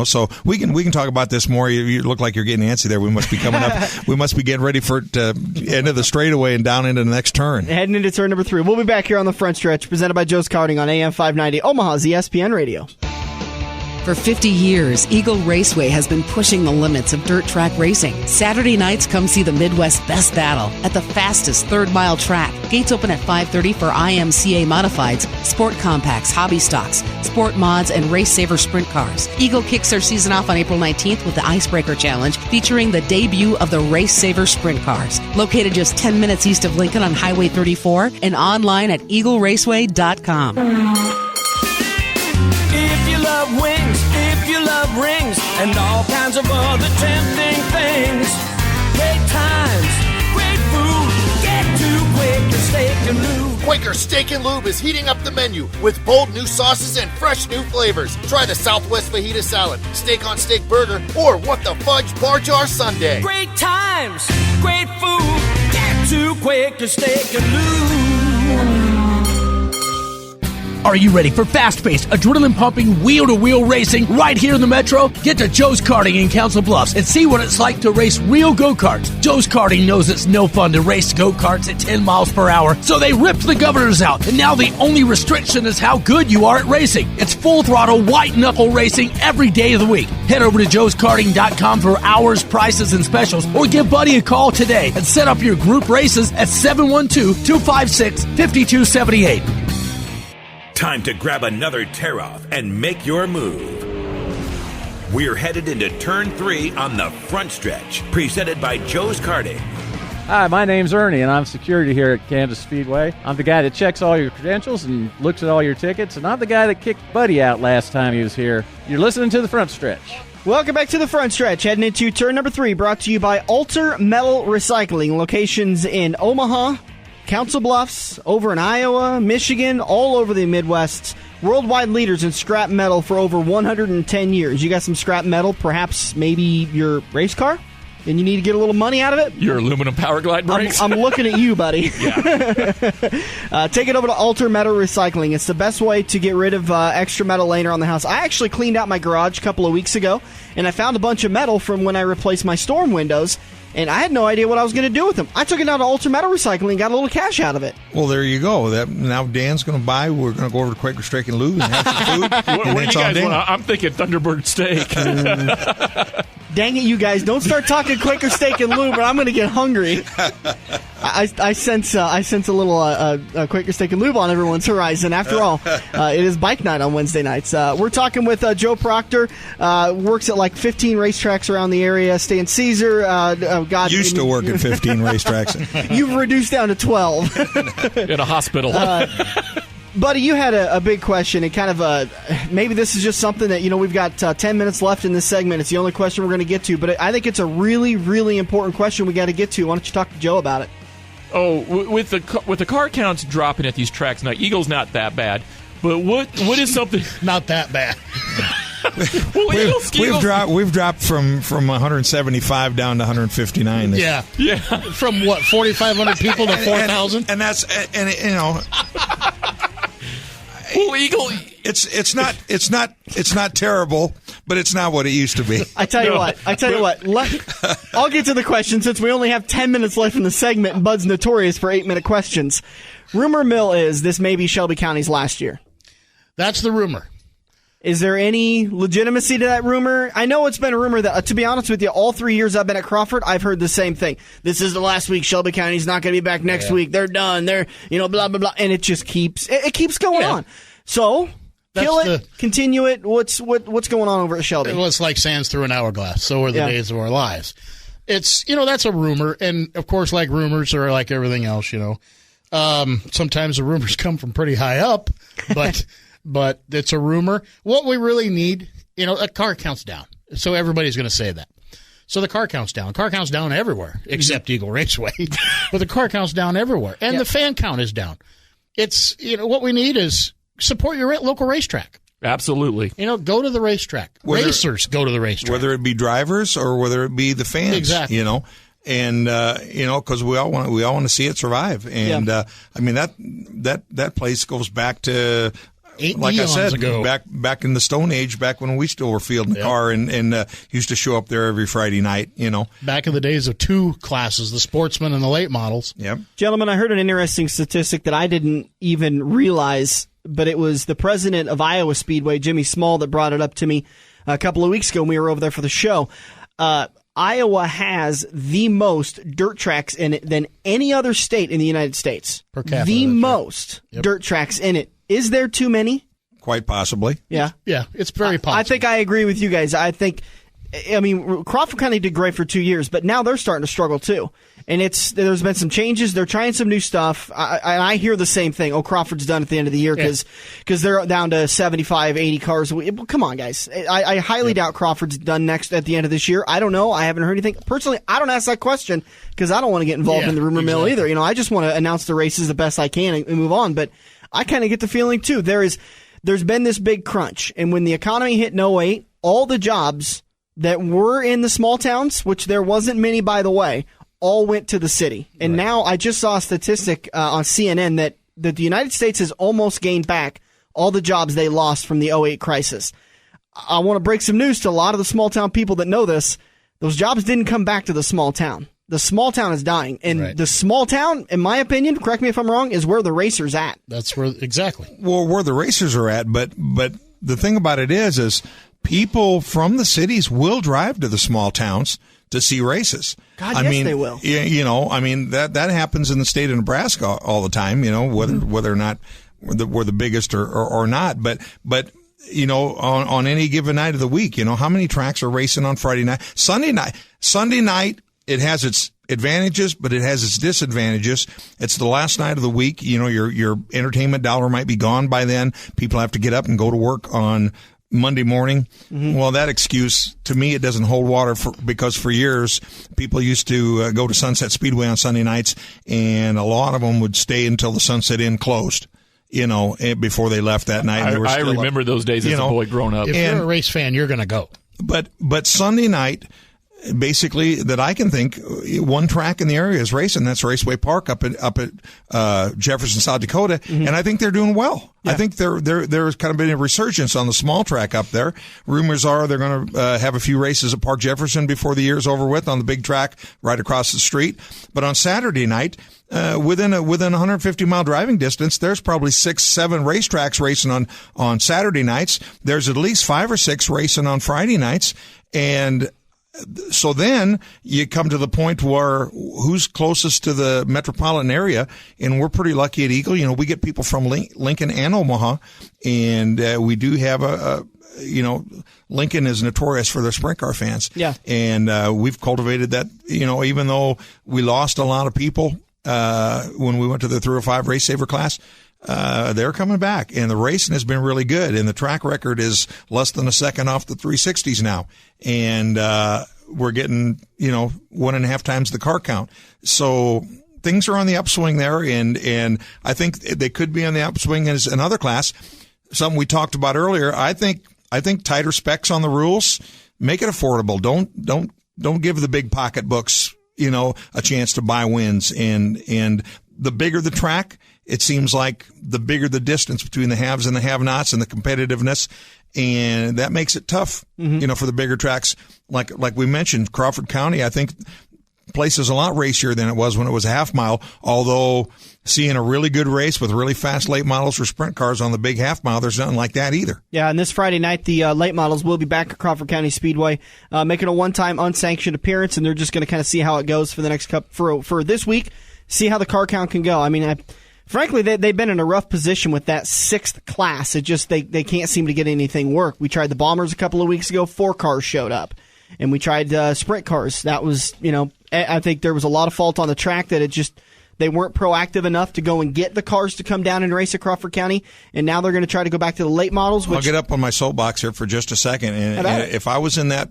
So we can talk about this more. You look like you're getting antsy there. We must be coming up. We must be getting ready for it to end of the straightaway and down into the next turn. Heading into turn number 3. We'll be back here on the front stretch, presented by Joe's Karting on AM 590, Omaha's ESPN Radio. For 50 years, Eagle Raceway has been pushing the limits of dirt track racing. Saturday nights, come see the Midwest Best Battle at the fastest third-mile track. Gates open at 5:30 for IMCA Modifieds, Sport Compacts, Hobby Stocks, Sport Mods, and Race Saver Sprint Cars. Eagle kicks their season off on April 19th with the Icebreaker Challenge, featuring the debut of the Race Saver Sprint Cars. Located just 10 minutes east of Lincoln on Highway 34 and online at eagleraceway.com. If you love wings, if you love rings, and all kinds of other tempting things, great times, great food, get to Quaker Steak and Lube. Quaker Steak and Lube is heating up the menu with bold new sauces and fresh new flavors. Try the Southwest Fajita Salad, Steak on Steak Burger, or What the Fudge Bar Jar Sundae. Great times, great food, get to Quaker Steak and Lube. Are you ready for fast-paced, adrenaline-pumping, wheel-to-wheel racing right here in the Metro? Get to Joe's Karting in Council Bluffs and see what it's like to race real go-karts. Joe's Karting knows it's no fun to race go-karts at 10 miles per hour, so they ripped the governors out, and now the only restriction is how good you are at racing. It's full-throttle, white-knuckle racing every day of the week. Head over to joeskarting.com for hours, prices, and specials, or give Buddy a call today and set up your group races at 712-256-5278. Time to grab another tear-off and make your move. We're headed into Turn 3 on the front stretch, presented by Joe's Karting. Hi, my name's Ernie, and I'm security here at Kansas Speedway. I'm the guy that checks all your credentials and looks at all your tickets, and I'm the guy that kicked Buddy out last time he was here. You're listening to the front stretch. Welcome back to the front stretch, heading into turn number 3, brought to you by Alter Metal Recycling, locations in Omaha, Council Bluffs, over in Iowa, Michigan, all over the Midwest. Worldwide leaders in scrap metal for over 110 years. You got some scrap metal, perhaps maybe your race car, and you need to get a little money out of it? Your aluminum power glide brakes? I'm looking at you, buddy. Yeah. Take it over to Alter Metal Recycling. It's the best way to get rid of extra metal laying around the house. I actually cleaned out my garage a couple of weeks ago, and I found a bunch of metal from when I replaced my storm windows. And I had no idea what I was going to do with them. I took it down to Alter Metal Recycling and got a little cash out of it. Well, there you go. Now Dan's going to buy. We're going to go over to Quaker Steak and Lube and have some food. What do you guys want? I'm thinking Thunderbird steak. Dang it, you guys. Don't start talking Quaker Steak and Lube, or I'm going to get hungry. I sense a little Quaker Steak and Lube on everyone's horizon. After all, it is bike night on Wednesday nights. We're talking with Joe Proctor. Works at like 15 racetracks around the area. Stan Cisar. Used to work at 15 racetracks. You've reduced down to 12. In a hospital. Buddy, you had a big question, and kind of maybe this is just something that, we've got 10 minutes left in this segment. It's the only question we're going to get to, but I think it's a really, really important question we got to get to. Why don't you talk to Joe about it? Oh, with the car counts dropping at these tracks now, Eagle's not that bad, but what is something not that bad? Well, we've dropped from 175 down to 159. Yeah. From what, 4,500 people to 4,000, and that's Well, Eagle, it's not terrible, but it's not what it used to be. I tell you what. I'll get to the question since we only have 10 minutes left in the segment, and Bud's notorious for 8-minute questions. Rumor mill is this may be Shelby County's last year. That's the rumor. Is there any legitimacy to that rumor? I know it's been a rumor that, to be honest with you, all 3 years I've been at Crawford, I've heard the same thing. This is the last week. Shelby County's not going to be back next week. They're done. They're, blah, blah, blah. And it just keeps going on. So, kill it, continue it. What's going on over at Shelby? Well, it's like sands through an hourglass. So are the days of our lives. It's, that's a rumor. And, of course, like rumors are like everything else, sometimes the rumors come from pretty high up, but it's a rumor. What we really need, a car count's down. So everybody's going to say that. So the car count's down. Car count's down everywhere except Eagle Raceway. But the car count's down everywhere. And the fan count is down. It's, what we need is support your local racetrack. Absolutely. Go to the racetrack. Racers go to the racetrack. Whether it be drivers or whether it be the fans. Exactly. And because we all want to see it survive. And I mean that place goes back to, like I said, ago. back in the Stone Age, back when we still were fielding the car and used to show up there every Friday night, Back in the days of two classes, the sportsmen and the late models. Yep. Gentlemen, I heard an interesting statistic that I didn't even realize but it was the president of Iowa Speedway, Jimmy Small, that brought it up to me a couple of weeks ago when we were over there for the show. Iowa has the most dirt tracks in it than any other state in the United States. Per capita. The most dirt tracks in it. Is there too many? Quite possibly. Yeah. Yeah, it's very possible. I think I agree with you guys. Crawford County did great for 2 years, but now they're starting to struggle too. And there's been some changes. They're trying some new stuff. I hear the same thing. Oh, Crawford's done at the end of the year because they're down to 75, 80 cars. Well, come on, guys. I highly doubt Crawford's done next at the end of this year. I don't know. I haven't heard anything. Personally, I don't ask that question because I don't want to get involved in the rumor mill either. I just want to announce the races the best I can and move on. But I kind of get the feeling too. There's been this big crunch, and when the economy hit in 08, all the jobs that were in the small towns, which there wasn't many, by the way, all went to the city. And now I just saw a statistic on CNN that the United States has almost gained back all the jobs they lost from the 08 crisis. I want to break some news to a lot of the small town people that know this. Those jobs didn't come back to the small town. The small town is dying. And the small town, in my opinion, correct me if I'm wrong, is where the racers at. That's where, exactly. Well, where the racers are at, but the thing about it is people from the cities will drive to the small towns to see races. God, yes, they will. That happens in the state of Nebraska all the time, whether or not we're the biggest or not. But on any given night of the week, how many tracks are racing on Friday night? Sunday night, it has its advantages, but it has its disadvantages. It's the last night of the week. Your entertainment dollar might be gone by then. People have to get up and go to work on Monday morning. Well, that excuse, to me, it doesn't hold water because for years, people used to go to Sunset Speedway on Sunday nights, and a lot of them would stay until the Sunset Inn closed, before they left that night. I remember those days as a boy growing up. If you're a race fan, you're going to go. But Sunday night, basically, that I can think, one track in the area is racing. That's Raceway Park up at Jefferson, South Dakota, and I think they're doing well. Yeah. I think there's kind of been a resurgence on the small track up there. Rumors are they're going to have a few races at Park Jefferson before the year's over with on the big track right across the street. But on Saturday night, within 150-mile driving distance, there's probably 6-7 racetracks racing on Saturday nights. There's at least 5 or 6 racing on Friday nights, and so then you come to the point where who's closest to the metropolitan area, and we're pretty lucky at Eagle. We get people from Lincoln and Omaha, and we do have Lincoln is notorious for their sprint car fans. Yeah. And we've cultivated that, even though we lost a lot of people when we went to the 305 Race Saver class, they're coming back, and the racing has been really good, and the track record is less than a second off the 360s now, and we're getting 1.5 times the car count. So things are on the upswing there, and I think they could be on the upswing as another class. Something we talked about earlier. I think tighter specs on the rules make it affordable. Don't give the big pocketbooks a chance to buy wins, and the bigger the track, it seems like the bigger the distance between the haves and the have-nots and the competitiveness, and that makes it tough, for the bigger tracks. Like we mentioned, Crawford County, I think, places a lot racier than it was when it was a half mile, although seeing a really good race with really fast late models for sprint cars on the big half mile, there's nothing like that either. Yeah, and this Friday night, the late models will be back at Crawford County Speedway, making a one-time unsanctioned appearance, and they're just going to kind of see how it goes for the next for this week, see how the car count can go. I mean, frankly, they've been in a rough position with that 6th class. It just they can't seem to get anything work. We tried the Bombers a couple of weeks ago. 4 cars showed up. And we tried sprint cars. That was, I think there was a lot of fault on the track that they weren't proactive enough to go and get the cars to come down and race at Crawford County. And now they're going to try to go back to the late models. I'll get up on my soapbox here for just a second. And if I was in that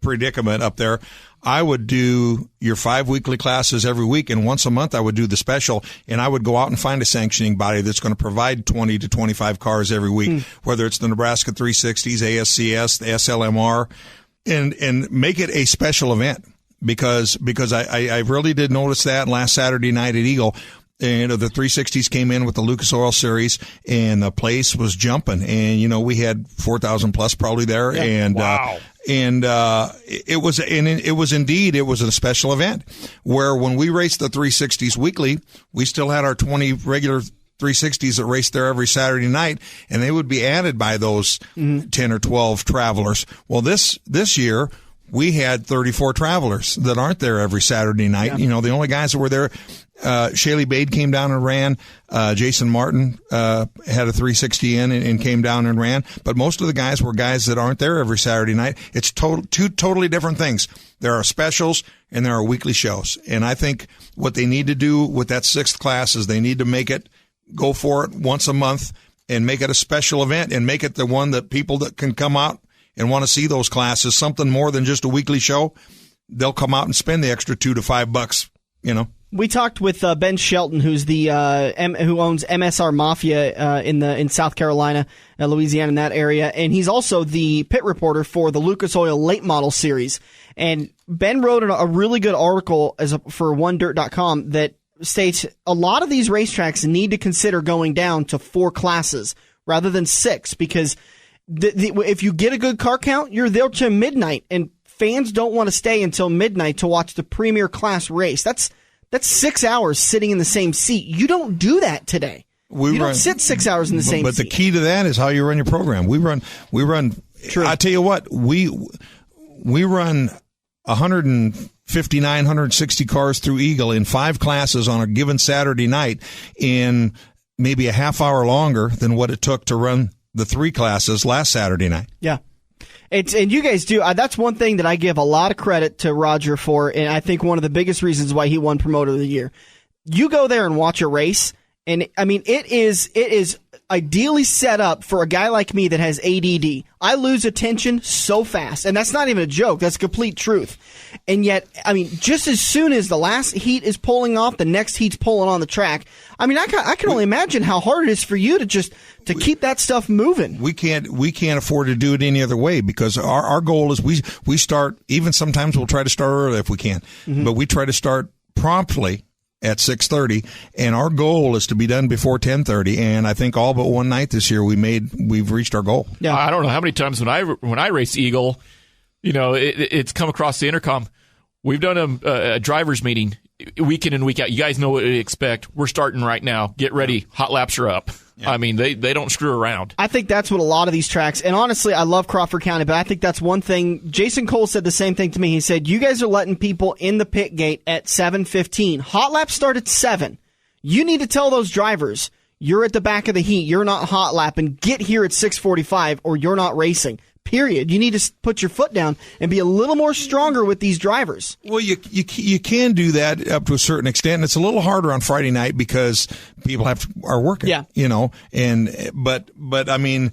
predicament up there, I would do your 5 weekly classes every week, and once a month I would do the special, and I would go out and find a sanctioning body that's going to provide 20 to 25 cars every week, whether it's the Nebraska 360s, ASCS, the SLMR, and make it a special event, because I really did notice that last Saturday night at Eagle. And the 360s came in with the Lucas Oil Series, and the place was jumping. And, we had 4,000 plus probably there. Yeah. And, wow. It was a special event where when we raced the 360s weekly, we still had our 20 regular 360s that raced there every Saturday night, and they would be added by those 10 or 12 travelers. Well, this year, we had 34 travelers that aren't there every Saturday night. Yeah. The only guys that were there, Shaylee Bade came down and ran. Jason Martin had a 360 in and came down and ran. But most of the guys were guys that aren't there every Saturday night. It's two totally different things. There are specials and there are weekly shows. And I think what they need to do with that 6th class is they need to make it, go for it once a month and make it a special event and make it the one that people that can come out and want to see those classes, something more than just a weekly show, they'll come out and spend the extra $2 to $5, We talked with Ben Shelton, who's the who owns MSR Mafia in South Carolina, Louisiana, in that area, and he's also the pit reporter for the Lucas Oil Late Model Series. And Ben wrote a really good article for OneDirt.com that states a lot of these racetracks need to consider going down to 4 classes rather than 6, because if you get a good car count, you're there till midnight, and fans don't want to stay until midnight to watch the premier class race. That's 6 hours sitting in the same seat. You don't do that today. You don't sit 6 hours in the same seat. But the key to that is how you run your program. We run. True. I tell you what, we run 159, 160 cars through Eagle in 5 classes on a given Saturday night in maybe a half hour longer than what it took to run the 3 classes last Saturday night. Yeah. And you guys do. That's one thing that I give a lot of credit to Roger for, and I think one of the biggest reasons why he won Promoter of the Year. You go there and watch a race, and I mean, it is ideally set up for a guy like me that has ADD. I lose attention so fast, and that's not even a joke. That's complete truth. And yet, I mean, just as soon as the last heat is pulling off, the next heat's pulling on the track. I mean, I can only imagine how hard it is for you to keep that stuff moving. We can't afford to do it any other way, because our goal is we start, even sometimes we'll try to start early if we can, but we try to start promptly at 6:30, and our goal is to be done before 10:30. And I think all but one night this year we've reached our goal. Yeah, I don't know how many times when I race Eagle, it's come across the intercom. We've done a drivers meeting week in and week out. You guys know what to expect. We're starting right now. Get ready. Hot laps are up. Yeah. I mean, they don't screw around. I think that's what a lot of these tracks, and honestly, I love Crawford County, but I think that's one thing. Jason Cole said the same thing to me. He said, you guys are letting people in the pit gate at 7:15. Hot laps start at 7. You need to tell those drivers, you're at the back of the heat. You're not hot lapping. Get here at 6:45 or you're not racing. Period. You need to put your foot down and be a little more stronger with these drivers. Well, you can do that up to a certain extent, and it's a little harder on Friday night because people are working. Yeah. But I mean,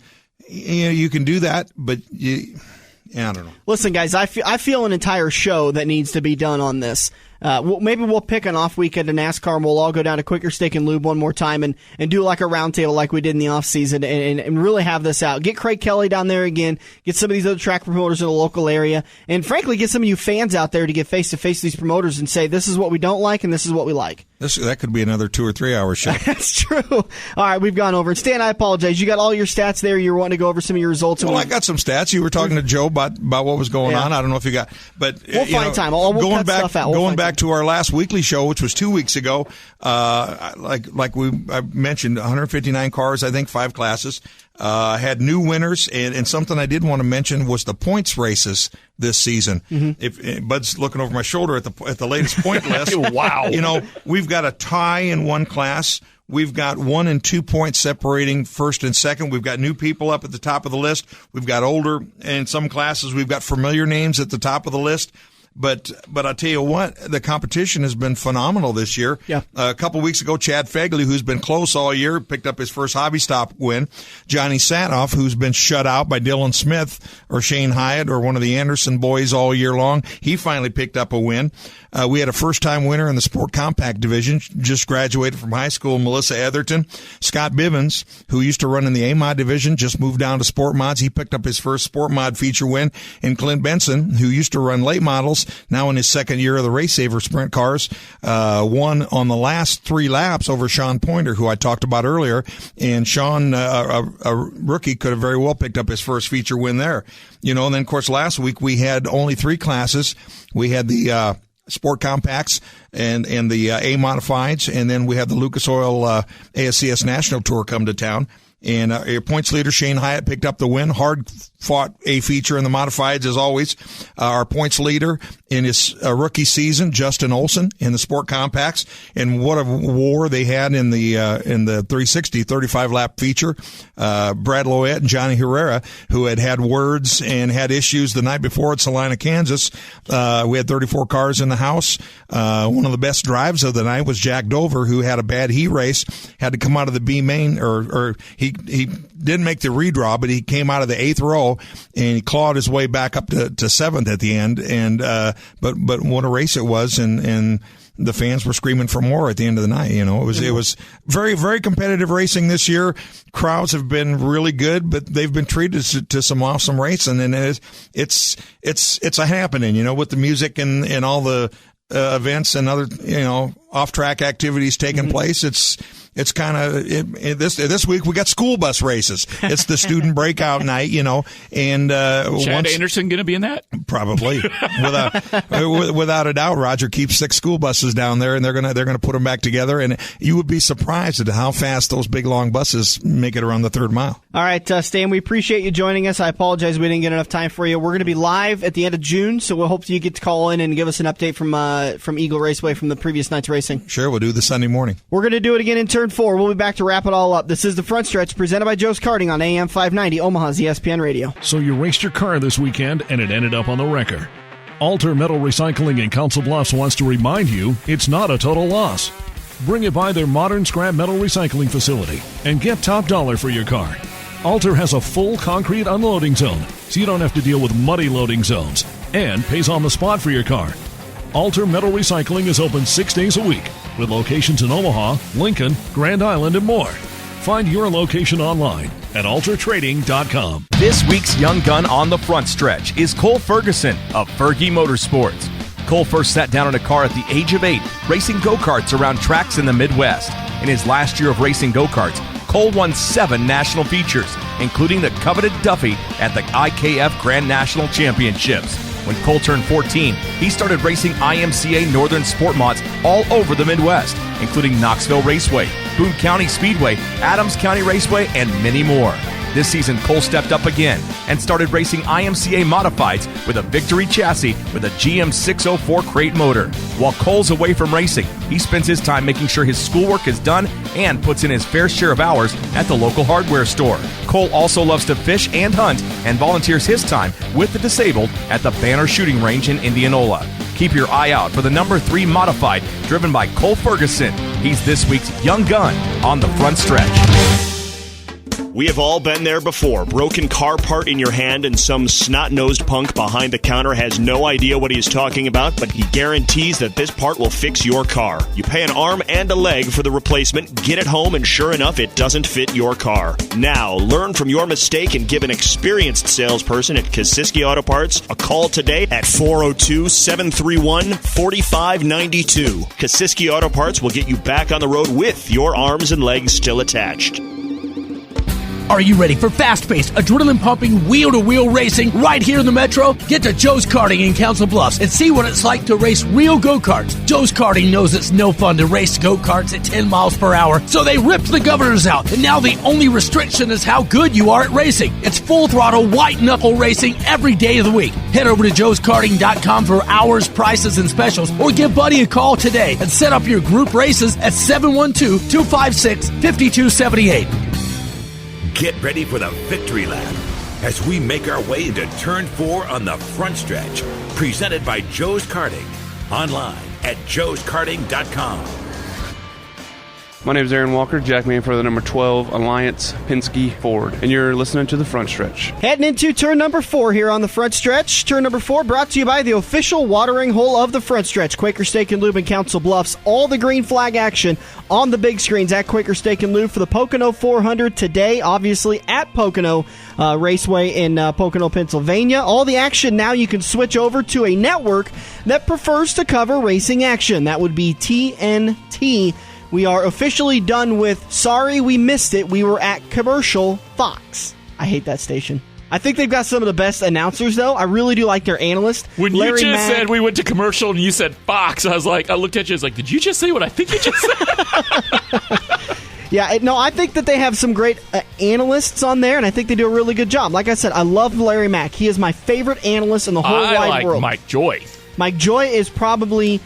you can do that, but I don't know. Listen, guys, I feel an entire show that needs to be done on this. Maybe we'll pick an off weekend in NASCAR and we'll all go down to Quicker Steak and Lube one more time and do like a roundtable like we did in the off season and really have this out. Get Craig Kelly down there again. Get some of these other track promoters in the local area, and frankly, get some of you fans out there to get face to face with these promoters and say, this is what we don't like and this is what we like. That could be another 2 or 3 hour show. That's true. All right, we've gone over. Stan, I apologize. You got all your stats there. You were wanting to go over some of your results. Well, I got some stats. You were talking to Joe about what was going on. I don't know if you got, but we'll find time. We'll cut stuff out. Going back to our last weekly show, which was 2 weeks ago, I mentioned 159 cars, I think 5 classes. Had new winners, and something I did want to mention was the points races this season. If Bud's looking over my shoulder at the latest point list. Wow. We've got a tie in one class. We've got 1 and 2 points separating first and second. We've got new people up at the top of the list. We've got older, in some classes, we've got familiar names at the top of the list. But I tell you what, the competition has been phenomenal this year. Yeah. A couple weeks ago, Chad Fegley, who's been close all year, picked up his first hobby stop win. Johnny Satoff, who's been shut out by Dylan Smith or Shane Hyatt or one of the Anderson boys all year long, he finally picked up a win. We had a first-time winner in the Sport Compact division, just graduated from high school, Melissa Etherton. Scott Bivens, who used to run in the A-Mod division, just moved down to Sport Mods. He picked up his first Sport Mod feature win. And Clint Benson, who used to run late models, now in his second year of the Race Saver Sprint cars, won on the last 3 laps over Sean Pointer, who I talked about earlier. And Sean, a rookie, could have very well picked up his first feature win there. And then, of course, last week we had only 3 classes. We had the Sport Compacts and the A Modifieds, and then we have the Lucas Oil ASCS National Tour come to town. And your points leader, Shane Hyatt, picked up the win. Hard-fought A feature in the Modifieds, as always. Our points leader in his rookie season, Justin Olson, in the Sport Compacts. And what a war they had in the 360, 35-lap feature. Brad Loett and Johnny Herrera, who had words and had issues the night before at Salina, Kansas. We had 34 cars in the house. One of the best drives of the night was Jack Dover, who had a bad heat race, had to come out of the B main, or he didn't make the redraw, but he came out of the 8th row and he clawed his way back up to 7th at the end. And but what a race it was, and the fans were screaming for more at the end of the night. You know, it was very, very competitive racing this year. Crowds have been really good, but they've been treated to some awesome racing, and it's a happening. You know, with the music and all the events and other off-track activities taking place. It's kind of this week we got school bus races. It's the student breakout night, and Chad Anderson going to be in that? Probably, without a doubt. Roger keeps 6 school buses down there, and they're gonna put them back together. And you would be surprised at how fast those big long buses make it around the 3rd mile. All right, Stan, we appreciate you joining us. I apologize we didn't get enough time for you. We're going to be live at the end of June, so we'll hope you get to call in and give us an update from Eagle Raceway from the previous night's racing. Sure, we'll do the Sunday morning. We're going to do it again in turn 4. We'll be back to wrap it all up. This is the Front Stretch presented by Joe's Karting on AM 590, Omaha's ESPN Radio. So you raced your car this weekend and it ended up on the wrecker. Alter Metal Recycling in Council Bluffs wants to remind you it's not a total loss. Bring it by their modern scrap metal recycling facility and get top dollar for your car. Alter has a full concrete unloading zone, so you don't have to deal with muddy loading zones, and pays on the spot for your car. Alter Metal Recycling is open 6 days a week, with locations in Omaha, Lincoln, Grand Island, and more. Find your location online at altertrading.com. This week's young gun on the front stretch is Cole Ferguson of Fergie Motorsports. Cole first sat down in a car at the age of 8, racing go-karts around tracks in the Midwest. In his last year of racing go-karts, Cole won 7 national features, including the coveted Duffy at the IKF Grand National Championships. When Cole turned 14, he started racing IMCA Northern Sport Mods all over the Midwest, including Knoxville Raceway, Boone County Speedway, Adams County Raceway, and many more. This season, Cole stepped up again and started racing IMCA Modifieds with a Victory chassis with a GM 604 crate motor. While Cole's away from racing, he spends his time making sure his schoolwork is done and puts in his fair share of hours at the local hardware store. Cole also loves to fish and hunt and volunteers his time with the disabled at the Banner Shooting Range in Indianola. Keep your eye out for the number 3 Modified driven by Cole Ferguson. He's this week's young gun on the front stretch. We have all been there before. Broken car part in your hand and some snot-nosed punk behind the counter has no idea what he is talking about, but he guarantees that this part will fix your car. You pay an arm and a leg for the replacement, get it home, and sure enough, it doesn't fit your car. Now, learn from your mistake and give an experienced salesperson at Kosiski Auto Parts a call today at 402-731-4592. Kosiski Auto Parts will get you back on the road with your arms and legs still attached. Are you ready for fast-paced, adrenaline-pumping, wheel-to-wheel racing right here in the Metro? Get to Joe's Karting in Council Bluffs and see what it's like to race real go-karts. Joe's Karting knows it's no fun to race go-karts at 10 miles per hour, so they ripped the governors out, and now the only restriction is how good you are at racing. It's full-throttle, white-knuckle racing every day of the week. Head over to joeskarting.com for hours, prices, and specials, or give Buddy a call today and set up your group races at 712-256-5278. Get ready for the victory lap as we make our way into Turn 4 on the front stretch. Presented by Joe's Karting. Online at joeskarting.com. My name is Aaron Walker, jackman for the number 12 Alliance Penske Ford, and you're listening to The Front Stretch. Heading into turn number 4 here on the front stretch. Turn number 4 brought to you by the official watering hole of the front stretch, Quaker Steak and Lube in Council Bluffs. All the green flag action on the big screens at Quaker Steak and Lube for the Pocono 400 today, obviously at Pocono Raceway in Pocono, Pennsylvania. All the action now you can switch over to a network that prefers to cover racing action. That would be TNT. We are officially done with Sorry We Missed It. We were at Commercial Fox. I hate that station. I think they've got some of the best announcers, though. I really do like their analyst. When Larry you just Mack. said we went to commercial and you said Fox, I looked at you, I was like, did you just say what I think you just said? Yeah, no, I think that they have some great analysts on there, and I think they do a really good job. Like I said, I love Larry Mack. He is my favorite analyst in the whole wide world. Mike Joy. Mike Joy is probably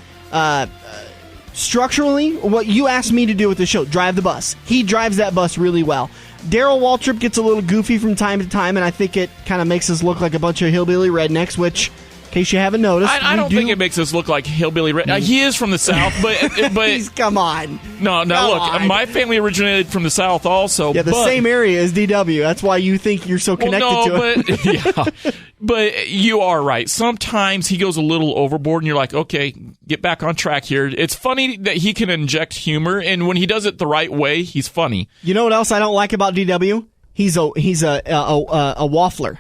structurally what you asked me to do with the show, drive the bus. He drives that bus really well. Darryl Waltrip gets a little goofy from time to time, and I think it kind of makes us look like a bunch of hillbilly rednecks, which, in case you haven't noticed, I don't think it makes us look like hillbilly rednecks. He is from the South, but come on. No, look, my family originated from the South also. Yeah, the same area as DW. That's why you think you're so connected to it. But you are right. Sometimes he goes a little overboard, and you're like, okay, get back on track here. It's funny that he can inject humor, and when he does it the right way, he's funny. You know what else I don't like about DW? He's a waffler.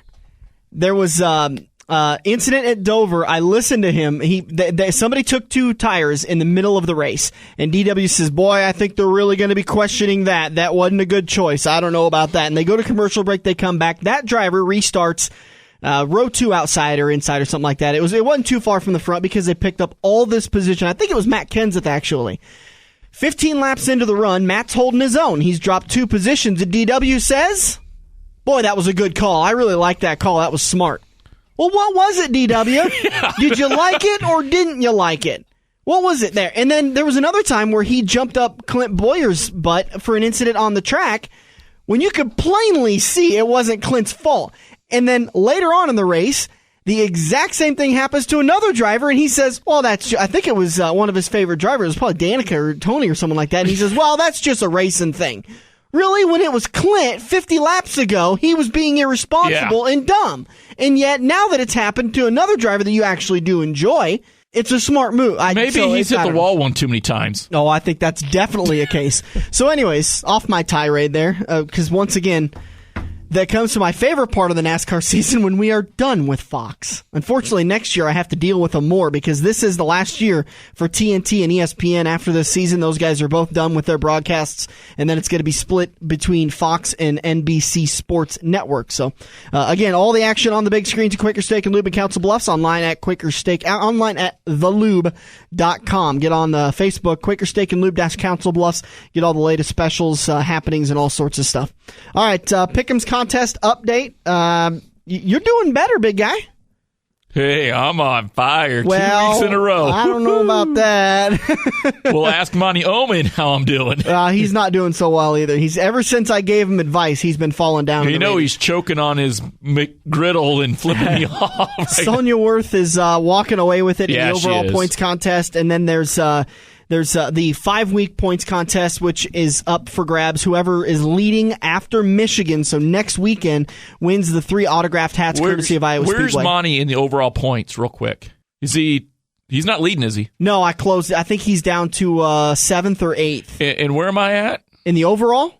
There was incident at Dover. I listened to him. Somebody took 2 tires in the middle of the race, and DW says, boy, I think they're really going to be questioning that. That wasn't a good choice. I don't know about that. And they go to commercial break. They come back. That driver restarts row 2 outside or inside or something like that. It wasn't too far from the front because they picked up all this position. I think it was Matt Kenseth, actually. 15 laps into the run, Matt's holding his own. He's dropped 2 positions, and DW says, boy, that was a good call. I really like that call. That was smart. Well, what was it, DW? Did you like it or didn't you like it? What was it there? And then there was another time where he jumped up Clint Boyer's butt for an incident on the track when you could plainly see it wasn't Clint's fault. And then later on in the race, the exact same thing happens to another driver, and he says, well, I think it was one of his favorite drivers. It was probably Danica or Tony or someone like that. And he says, well, that's just a racing thing. Really, when it was Clint 50 laps ago, he was being irresponsible and dumb. And yet, now that it's happened to another driver that you actually do enjoy, it's a smart move. Maybe he's hit the wall one too many times. Oh, I think that's definitely a case. So anyways, off my tirade there, because once again, that comes to my favorite part of the NASCAR season when we are done with Fox. Unfortunately, next year I have to deal with them more because this is the last year for TNT and ESPN. After this season, those guys are both done with their broadcasts, and then it's going to be split between Fox and NBC Sports Network. So, again, all the action on the big screens at Quaker Steak and Lube in Council Bluffs, online at Quaker Steak, online at thelube.com. Get on the Facebook, Quaker Steak and Lube Council Bluffs. Get all the latest specials, happenings, and all sorts of stuff. All right, Pick'em's contest update. You're doing better, big guy. Hey, I'm on fire. 2 Well, weeks in a row. I don't know about that. We'll ask Monty Omen how I'm doing. He's not doing so well either. Ever since I gave him advice, he's been falling down. He's choking on his McGriddle and flipping me off. Right? Sonia Worth is walking away with it in the overall she is. points contest, and then there's the 5-week points contest, which is up for grabs. Whoever is leading after Michigan, so next weekend, wins the 3 autographed hats courtesy of Iowa Speedway. Where's Monty in the overall points, real quick? He's not leading, is he? No, I closed it. I think he's down to 7th or 8th. And where am I at? In the overall?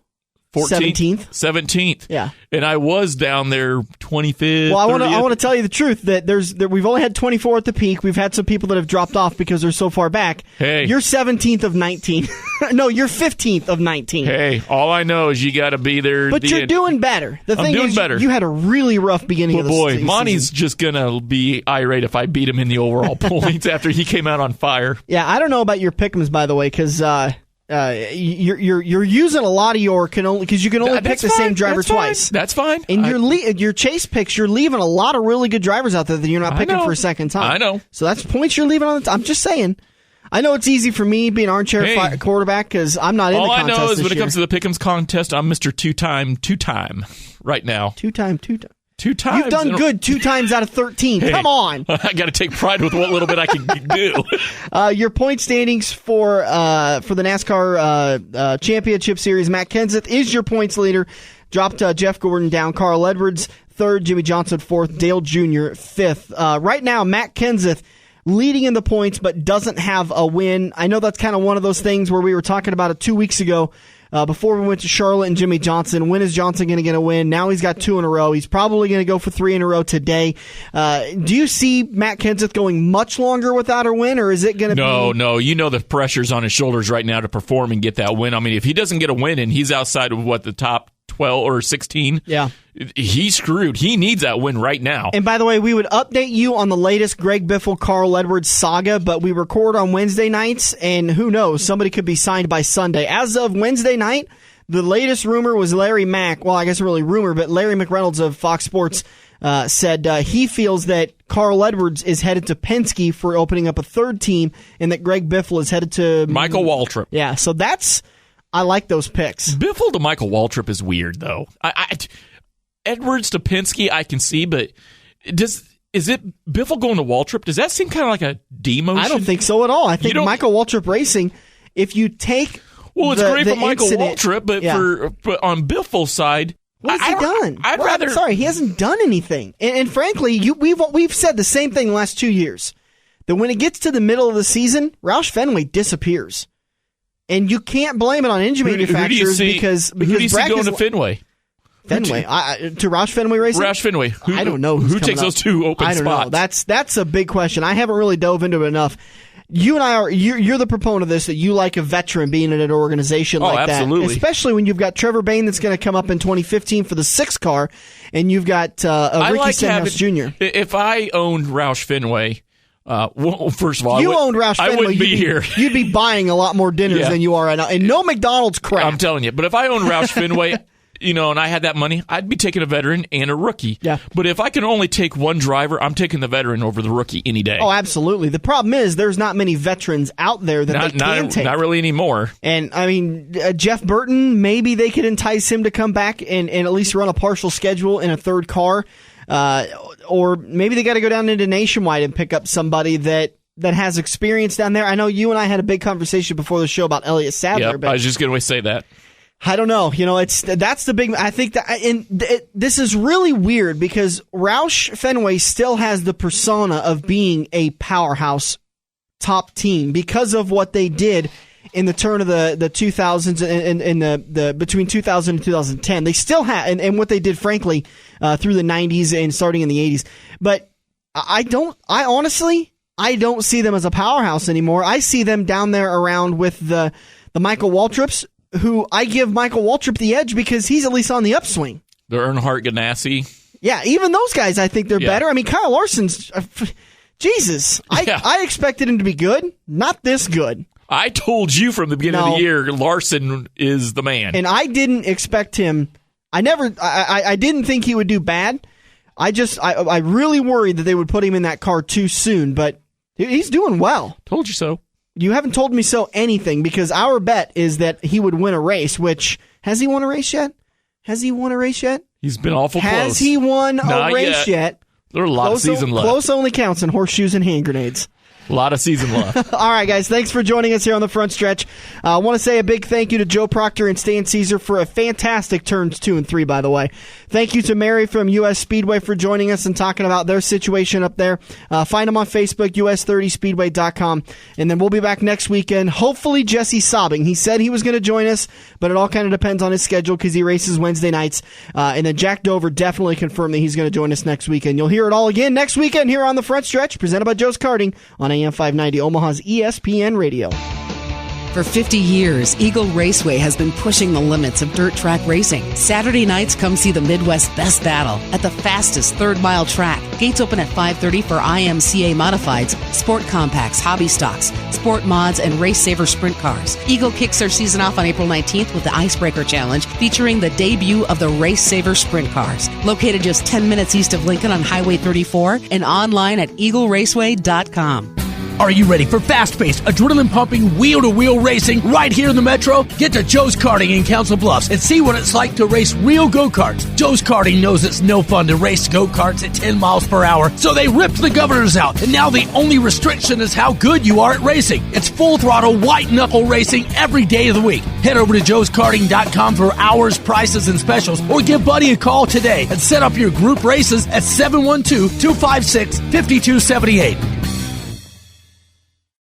14th? 17th. Yeah. And I was down there 25th. Well, I want to tell you the truth that we've only had 24 at the peak. We've had some people that have dropped off because they're so far back. Hey. You're 17th of 19. No, you're 15th of 19. Hey, all I know is you got to be there. But you're doing better. The thing is, you had a really rough beginning of the season. Monty's just going to be irate if I beat him in the overall points after he came out on fire. Yeah, I don't know about your pick'ems, by the way, because you're using a lot of your because you can only pick the same driver twice. That's fine. And your chase picks, you're leaving a lot of really good drivers out there that you're not picking for a second time. I know. So that's points you're leaving on. I'm just saying. I know it's easy for me being armchair quarterback because I'm not in the contest. All I know is when it comes to the Pick'ems contest, I'm Mr. Two-time right now. Two-time. 2 times. You've done good 2 times out of 13. Hey, come on. I got to take pride with what little bit I can do. Your point standings for the NASCAR Championship Series, Matt Kenseth is your points leader. Dropped Jeff Gordon down. Carl Edwards 3rd. Jimmie Johnson 4th. Dale Jr. 5th. Right now, Matt Kenseth leading in the points but doesn't have a win. I know that's kind of one of those things where we were talking about it 2 weeks ago. Before we went to Charlotte and Jimmie Johnson. When is Johnson going to get a win? Now he's got 2 in a row. He's probably going to go for 3 in a row today. Do you see Matt Kenseth going much longer without a win, or is it going to be... No. You know the pressure's on his shoulders right now to perform and get that win. I mean, if he doesn't get a win and he's outside of the top 12 or 16. Yeah. He's screwed. He needs that win right now. And by the way, we would update you on the latest Greg Biffle, Carl Edwards saga, but we record on Wednesday nights, and who knows, somebody could be signed by Sunday. As of Wednesday night, the latest rumor was Larry Mack. Well, I guess really rumor, but Larry McReynolds of Fox Sports said he feels that Carl Edwards is headed to Penske for opening up a third team, and that Greg Biffle is headed to Michael Waltrip. Yeah, so I like those picks. Biffle to Michael Waltrip is weird, though. Edwards to Penske, I can see, but is it Biffle going to Waltrip? Does that seem kind of like a demotion? I don't think so at all. I think Michael Waltrip Racing, if you take it's great for Michael Waltrip, but on Biffle's side, what has he done? He hasn't done anything. And frankly, we've said the same thing the last 2 years. That when it gets to the middle of the season, Roush Fenway disappears. And you can't blame it on engine manufacturers because who do you see going to Fenway? To Roush Fenway Racing? Roush Fenway. I don't know who takes those two open spots. I don't know. That's a big question. I haven't really dove into it enough. You and I you're the proponent of this, that you like a veteran being in an organization like absolutely. that. Especially when you've got Trevor Bayne that's going to come up in 2015 for the 6 car, and you've got Ricky Stenhouse Jr. If I owned Roush Fenway, well, first of all, owned Roush Fenway, I wouldn't be here. You'd be buying a lot more dinners than you are right now. And no McDonald's crap. I'm telling you. But if I owned Roush Fenway, and I had that money, I'd be taking a veteran and a rookie. Yeah. But if I can only take one driver, I'm taking the veteran over the rookie any day. Oh, absolutely. The problem is there's not many veterans out there that they can take. Not really anymore. And, I mean, Jeff Burton, maybe they could entice him to come back and at least run a partial schedule in a third car. Or maybe they got to go down into Nationwide and pick up somebody that has experience down there. I know you and I had a big conversation before the show about Elliott Sadler. But I was just going to say that. I don't know. That's the big. I think that this is really weird because Roush Fenway still has the persona of being a powerhouse top team because of what they did in the turn of the 2000s and the between 2000 and 2010. They still have and what they did, frankly, through the 90s and starting in the 80s. But I honestly don't see them as a powerhouse anymore. I see them down there around with the Michael Waltrips, who I give Michael Waltrip the edge because he's at least on the upswing. The Earnhardt Ganassi. Yeah, even those guys, I think they're better. I mean, Kyle Larson's... Jesus. I expected him to be good. Not this good. I told you from the beginning of the year, Larson is the man. And I didn't expect him... I didn't think he would do bad. I really worried that they would put him in that car too soon, but he's doing well. Told you so. You haven't told me so anything because our bet is that he would win a race, which, has he won a race yet? He's been awful close. Has he won a race yet? There are a lot of season left. Close only counts in horseshoes and hand grenades. A lot of season left. All right, guys. Thanks for joining us here on the front stretch. I want to say a big thank you to Joe Proctor and Stan Cisar for a fantastic turns 2 and 3, by the way. Thank you to Mary from US Speedway for joining us and talking about their situation up there. Find them on Facebook, us30speedway.com. And then we'll be back next weekend. Hopefully, Jesse Sobbing. He said he was going to join us, but it all kind of depends on his schedule because he races Wednesday nights. And then Jack Dover definitely confirmed that he's going to join us next weekend. You'll hear it all again next weekend here on the front stretch, presented by Joe's Karting on AM 590, Omaha's ESPN Radio. For 50 years, Eagle Raceway has been pushing the limits of dirt track racing. Saturday nights, come see the Midwest's best battle at the fastest third-mile track. Gates open at 5:30 for IMCA Modifieds, Sport Compacts, Hobby Stocks, Sport Mods, and Race Saver Sprint Cars. Eagle kicks their season off on April 19th with the Icebreaker Challenge, featuring the debut of the Race Saver Sprint Cars. Located just 10 minutes east of Lincoln on Highway 34 and online at eagleraceway.com. Are you ready for fast-paced, adrenaline-pumping, wheel-to-wheel racing right here in the Metro? Get to Joe's Karting in Council Bluffs and see what it's like to race real go-karts. Joe's Karting knows it's no fun to race go-karts at 10 miles per hour, so they ripped the governors out, and now the only restriction is how good you are at racing. It's full-throttle, white-knuckle racing every day of the week. Head over to joeskarting.com for hours, prices, and specials, or give Buddy a call today and set up your group races at 712-256-5278.